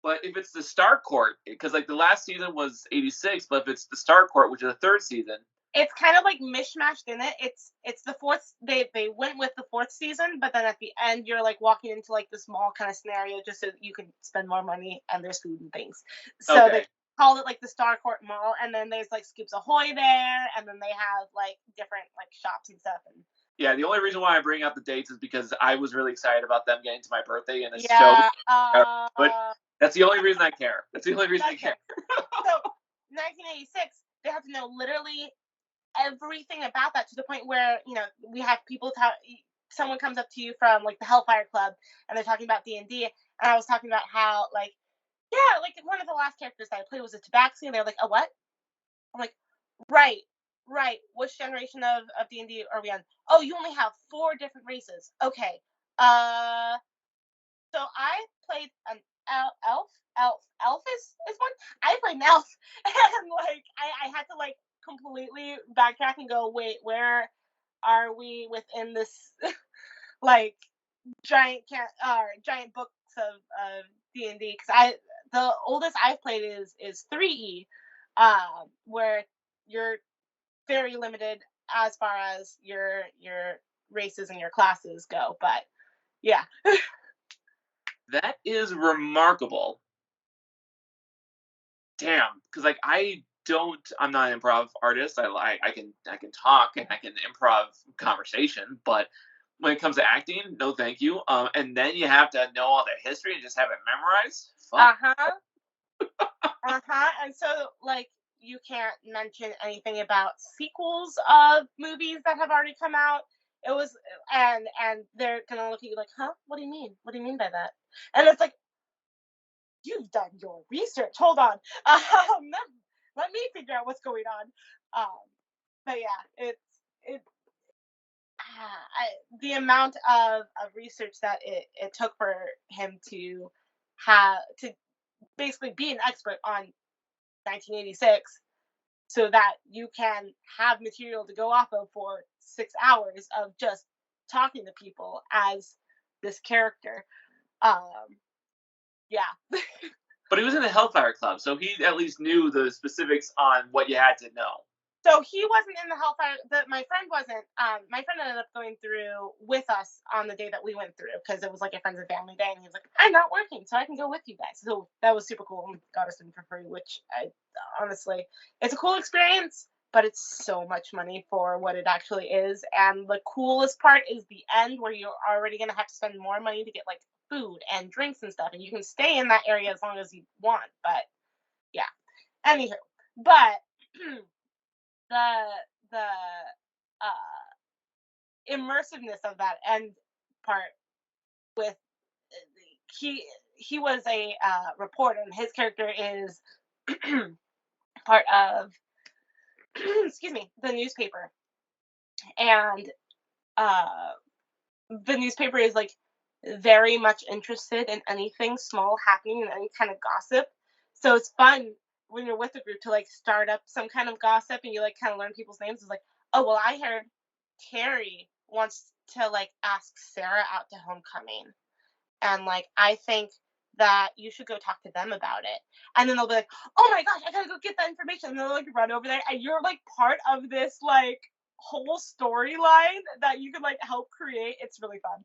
Speaker 1: But if it's the Star Court, because like the last season was 86, but if it's the Star Court, which is the third season,
Speaker 2: it's kind of like mishmashed in it. It's the fourth. They went with the fourth season, but then at the end you're like walking into like this mall kind of scenario just so you can spend more money and there's food and things. So
Speaker 1: Okay.
Speaker 2: they called it like the Star Court Mall, and then there's like Scoops Ahoy there, and then they have like different like shops and stuff. And
Speaker 1: yeah, the only reason why I bring up the dates is because I was really excited about them getting to my birthday and the show. But that's the only reason I care. That's the only reason I care.
Speaker 2: So 1986, they have to know literally everything about that, to the point where, you know, we have people someone comes up to you from like the Hellfire Club and they're talking about D&D, and I was talking about how like, yeah, like one of the last characters that I played was a Tabaxi, and they're like, a what? I'm like, right, which generation of D&D are we on? Oh, you only have 4 different races. Okay. So I played an elf is one. I played an elf, and like I had to like completely backtrack and go, wait, where are we within this like giant books of D&D? Because the oldest I've played is 3E, where you're very limited as far as your races and your classes go. But yeah.
Speaker 1: That is remarkable. Damn, because like I'm not an improv artist. I can talk and I can improv conversation, but when it comes to acting, no thank you. And then you have to know all the history and just have it memorized. Fuck.
Speaker 2: And so like you can't mention anything about sequels of movies that have already come out. It was and they're gonna look at you like, huh? What do you mean? What do you mean by that? And it's like, you've done your research. Hold on. Let me figure out what's going on. But yeah, it's the amount of research that it took for him to basically be an expert on 1986, so that you can have material to go off of for 6 hours of just talking to people as this character. Yeah.
Speaker 1: But he was in the Hellfire Club, so he at least knew the specifics on what you had to know.
Speaker 2: So he wasn't in the Hellfire. My friend wasn't. My friend ended up going through with us on the day that we went through, because it was like a friends and family day, and he was like, "I'm not working, so I can go with you guys." So that was super cool, and got us in for free. Which honestly, it's a cool experience, but it's so much money for what it actually is. And the coolest part is the end, where you're already gonna have to spend more money to get like food and drinks and stuff, and you can stay in that area as long as you want. But yeah, anywho, but. the immersiveness of that end part with he was a reporter, and his character is part of excuse me, the newspaper, and the newspaper is like very much interested in anything small happening and any kind of gossip. So it's fun when you're with a group to like start up some kind of gossip, and you like kind of learn people's names. It's like, oh well, I heard Carrie wants to like ask Sarah out to homecoming, and like I think that you should go talk to them about it. And then they'll be like, oh my gosh, I gotta go get that information. And they'll like run over there, and you're like part of this like whole storyline that you can like help create. It's really fun.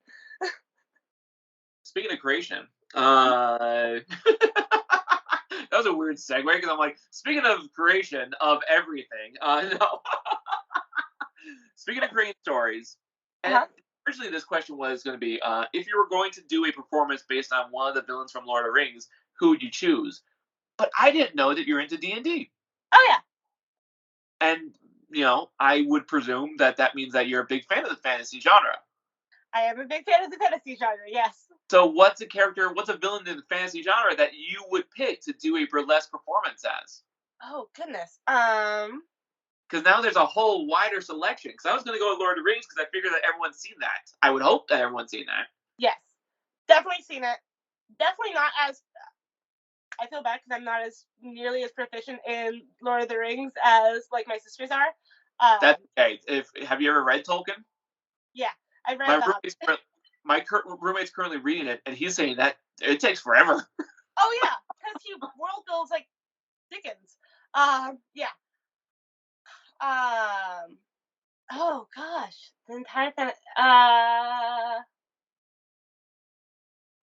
Speaker 1: Speaking of creation, that was a weird segue, because I'm like, speaking of creation of everything, no. Speaking of creating stories, and originally this question was going to be, if you were going to do a performance based on one of the villains from Lord of the Rings, who would you choose? But I didn't know that you're into D&D.
Speaker 2: Oh yeah.
Speaker 1: And, you know, I would presume that that means that you're a big fan of the fantasy genre.
Speaker 2: I am a big fan of the fantasy genre, yes.
Speaker 1: So what's a villain in the fantasy genre that you would pick to do a burlesque performance as?
Speaker 2: Oh goodness.
Speaker 1: Because now there's a whole wider selection. Because I was going to go with Lord of the Rings, because I figured that everyone's seen that. I would hope that everyone's seen that.
Speaker 2: Yes. Definitely seen it. Definitely not as I feel bad because I'm not as nearly as proficient in Lord of the Rings as like my sisters are.
Speaker 1: That's okay. Have you ever read Tolkien?
Speaker 2: Yeah, I
Speaker 1: My
Speaker 2: read the Hobbit.
Speaker 1: roommate's roommate's currently reading it, and he's saying that it takes forever.
Speaker 2: Oh yeah, because he world builds like Dickens. Yeah. Oh gosh, the entire thing.
Speaker 1: I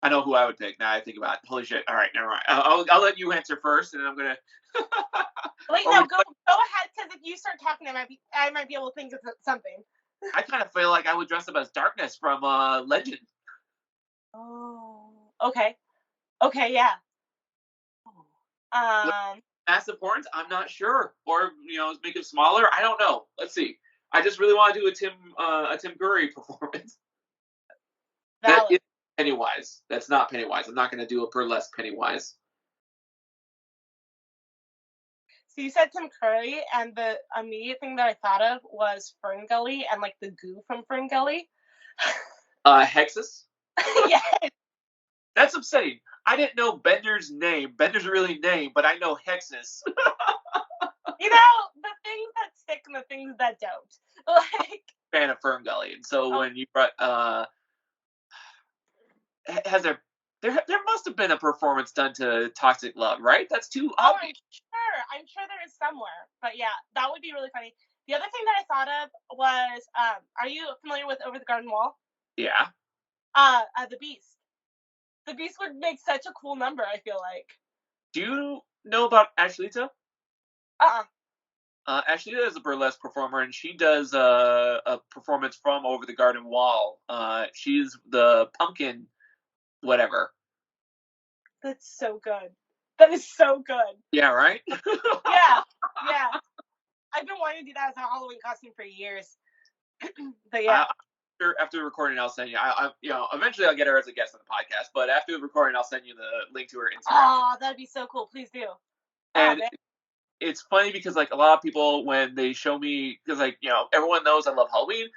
Speaker 1: know who I would pick. Now I think about it. Holy shit! All right, never mind. I'll let you answer first, and then I'm gonna.
Speaker 2: Wait,
Speaker 1: or
Speaker 2: no,
Speaker 1: we,
Speaker 2: go ahead. Because if you start talking, I might be able to think of something.
Speaker 1: I kind of feel like I would dress up as Darkness from Legend.
Speaker 2: Oh, okay, okay, yeah. Um,
Speaker 1: Massive horns? I'm not sure. Or make him smaller. I don't know. Let's see. I just really want to do a Tim Curry performance. That
Speaker 2: valid.
Speaker 1: is Pennywise. That's not Pennywise. I'm not going to do a burlesque Pennywise.
Speaker 2: So you said Tim Curry, and the immediate thing that I thought of was Fern Gully and like the goo from Fern Gully.
Speaker 1: Hexus.
Speaker 2: Yeah.
Speaker 1: That's upsetting. I didn't know Bender's really name, but I know Hexus.
Speaker 2: You know, the things that stick and the things that don't. Like,
Speaker 1: Fan of Fern Gully, and so when you brought has there must have been a performance done to Toxic Love, right? That's too obvious.
Speaker 2: I'm sure there is somewhere. But yeah, that would be really funny. The other thing that I thought of was, are you familiar with Over the Garden Wall?
Speaker 1: Yeah.
Speaker 2: The Beast. The Beast would make such a cool number, I feel like.
Speaker 1: Do you know about Ashlita?
Speaker 2: Uh-uh.
Speaker 1: Ashlita is a burlesque performer, and she does a performance from Over the Garden Wall. She's the pumpkin, whatever.
Speaker 2: That's so good. That is so good.
Speaker 1: Yeah, right?
Speaker 2: Yeah, yeah. I've been wanting to do that as a Halloween costume for years. But yeah.
Speaker 1: After the recording, I'll send you. Eventually I'll get her as a guest on the podcast. But after the recording, I'll send you the link to her Instagram.
Speaker 2: Oh, that'd be so cool. Please do.
Speaker 1: And it's funny because like a lot of people when they show me, because like everyone knows I love Halloween,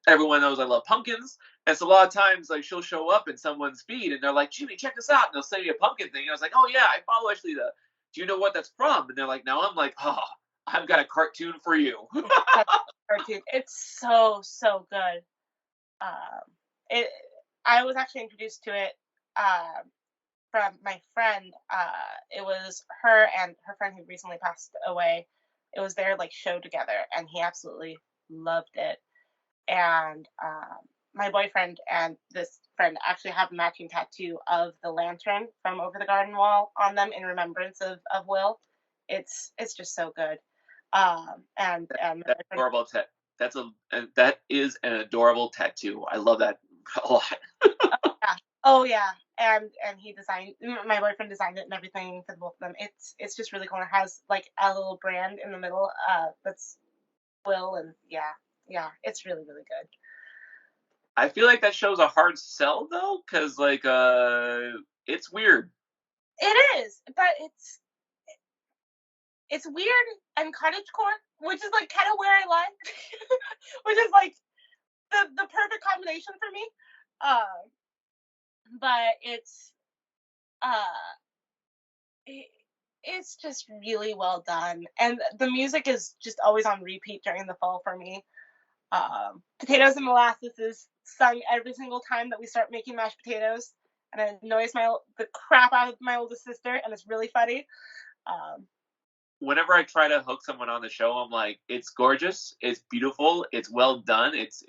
Speaker 1: everyone knows I love pumpkins, and so a lot of times like she'll show up in someone's feed and they're like, Jimmy, check this out, and they'll send me a pumpkin thing. And I was like, oh yeah, I follow Ashlita. Do you know what that's from? And they're like, no. I'm like, oh, I've got a cartoon for you.
Speaker 2: Cartoon. It's so good. I was actually introduced to it from my friend. It was her and her friend who recently passed away. It was their like show together, and he absolutely loved it. And my boyfriend and this friend actually have a matching tattoo of the lantern from Over the Garden Wall on them in remembrance of Will. It's just so good. And
Speaker 1: that's adorable. That is an adorable tattoo. I love that a lot.
Speaker 2: Oh yeah. And he designed, my boyfriend designed it and everything for both of them. It's just really cool. It has like a little brand in the middle that's Will, and yeah, it's really good.
Speaker 1: I feel like that show's a hard sell though, because like it's weird.
Speaker 2: It is, but it's weird and cottagecore, which is like kind of where I like, which is like the perfect combination for me. But it's just really well done, and the music is just always on repeat during the fall for me. Potatoes and molasses is sung every single time that we start making mashed potatoes, and it annoys the crap out of my oldest sister, and it's really funny.
Speaker 1: Whenever I try to hook someone on the show, I'm like, it's gorgeous, it's beautiful, it's well done, it's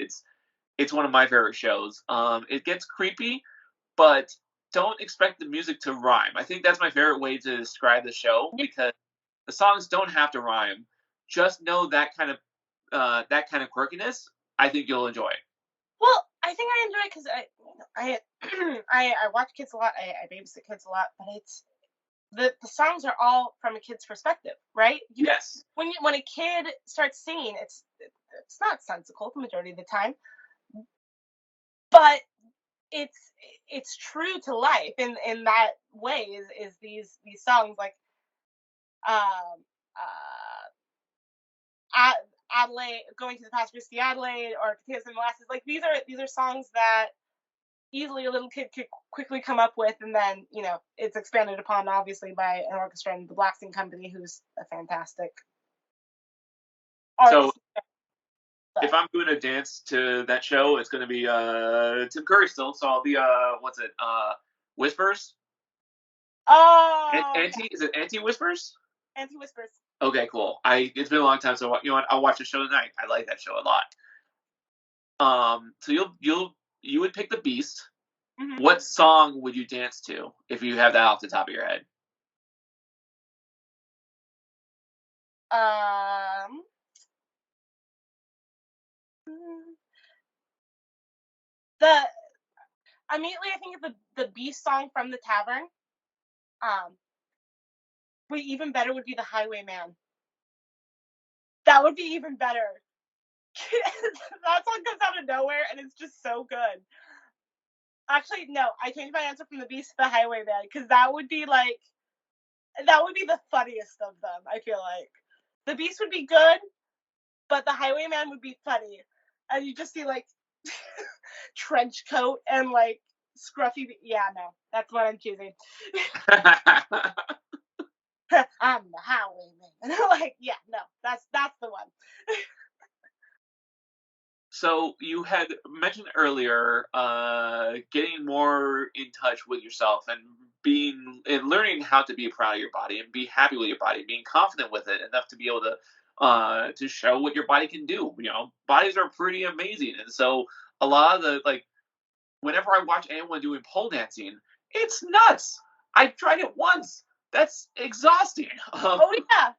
Speaker 1: one of my favorite shows. It gets creepy, but don't expect the music to rhyme. I think that's my favorite way to describe the show, because the songs don't have to rhyme. Just know that kind of quirkiness. I think you'll enjoy it.
Speaker 2: Well, I think I enjoy it because I watch kids a lot. I babysit kids a lot, but it's the songs are all from a kid's perspective, right?
Speaker 1: Yes.
Speaker 2: When a kid starts singing, it's not sensical the majority of the time, but it's true to life in that way. Is these songs like Adelaide, Going to the Past, Christy Adelaide, or Potatoes and Molasses, like these are songs that easily a little kid could quickly come up with, and then it's expanded upon obviously by an orchestra and the Blasting Company, who's a fantastic
Speaker 1: So
Speaker 2: artist.
Speaker 1: if I'm doing a dance to that show, it's going to be Tim Curry still. So I'll be what's it? Whispers.
Speaker 2: Oh,
Speaker 1: Auntie, is it Auntie Whispers?
Speaker 2: Auntie Whispers.
Speaker 1: Okay, cool. It's been a long time, so you know what? I'll watch the show tonight. I like that show a lot. So you would pick the Beast.
Speaker 2: Mm-hmm.
Speaker 1: What song would you dance to if you have that off the top of your head?
Speaker 2: Immediately I think of the Beast song from the Tavern. But even better would be the Highwayman. That would be even better. That song comes out of nowhere and it's just so good. Actually, no, I changed my answer from the Beast to the Highwayman, because that would be the funniest of them. I feel like the Beast would be good, but the Highwayman would be funny, and you just see like trench coat and like scruffy. Yeah, no, that's what I'm choosing. I'm the Highwayman. Like, yeah, no, that's the one.
Speaker 1: So you had mentioned earlier getting more in touch with yourself and learning how to be proud of your body and be happy with your body, being confident with it enough to be able to show what your body can do. Bodies are pretty amazing, and so a lot of the whenever I watch anyone doing pole dancing, it's nuts. I tried it once. That's exhausting.
Speaker 2: Oh yeah.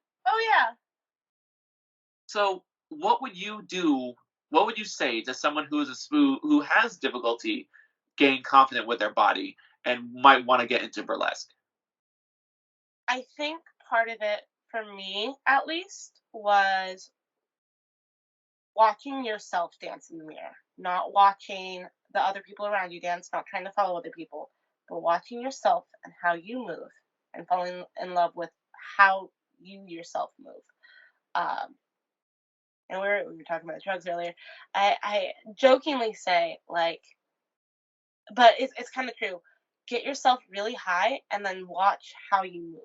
Speaker 1: So what would you do? What would you say to someone who has difficulty getting confident with their body and might want to get into burlesque?
Speaker 2: I think part of it, for me at least, was watching yourself dance in the mirror, not watching the other people around you dance, not trying to follow other people, but watching yourself and how you move and falling in love with how you yourself move. And we were talking about drugs earlier. I jokingly say, like, but it's kind of true. Get yourself really high and then watch how you move.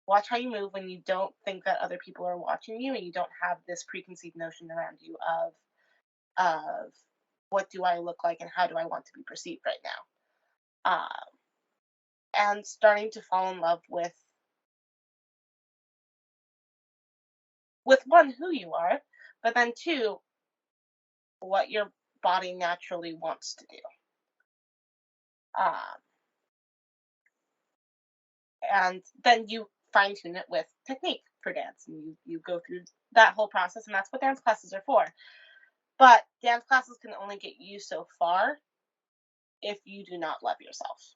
Speaker 2: Watch how you move when you don't think that other people are watching you and you don't have this preconceived notion around you of what do I look like and how do I want to be perceived right now. And starting to fall in love with one, who you are, but then two, what your body naturally wants to do. And then you fine tune it with technique for dance, and you go through that whole process, and that's what dance classes are for. But dance classes can only get you so far if you do not love yourself.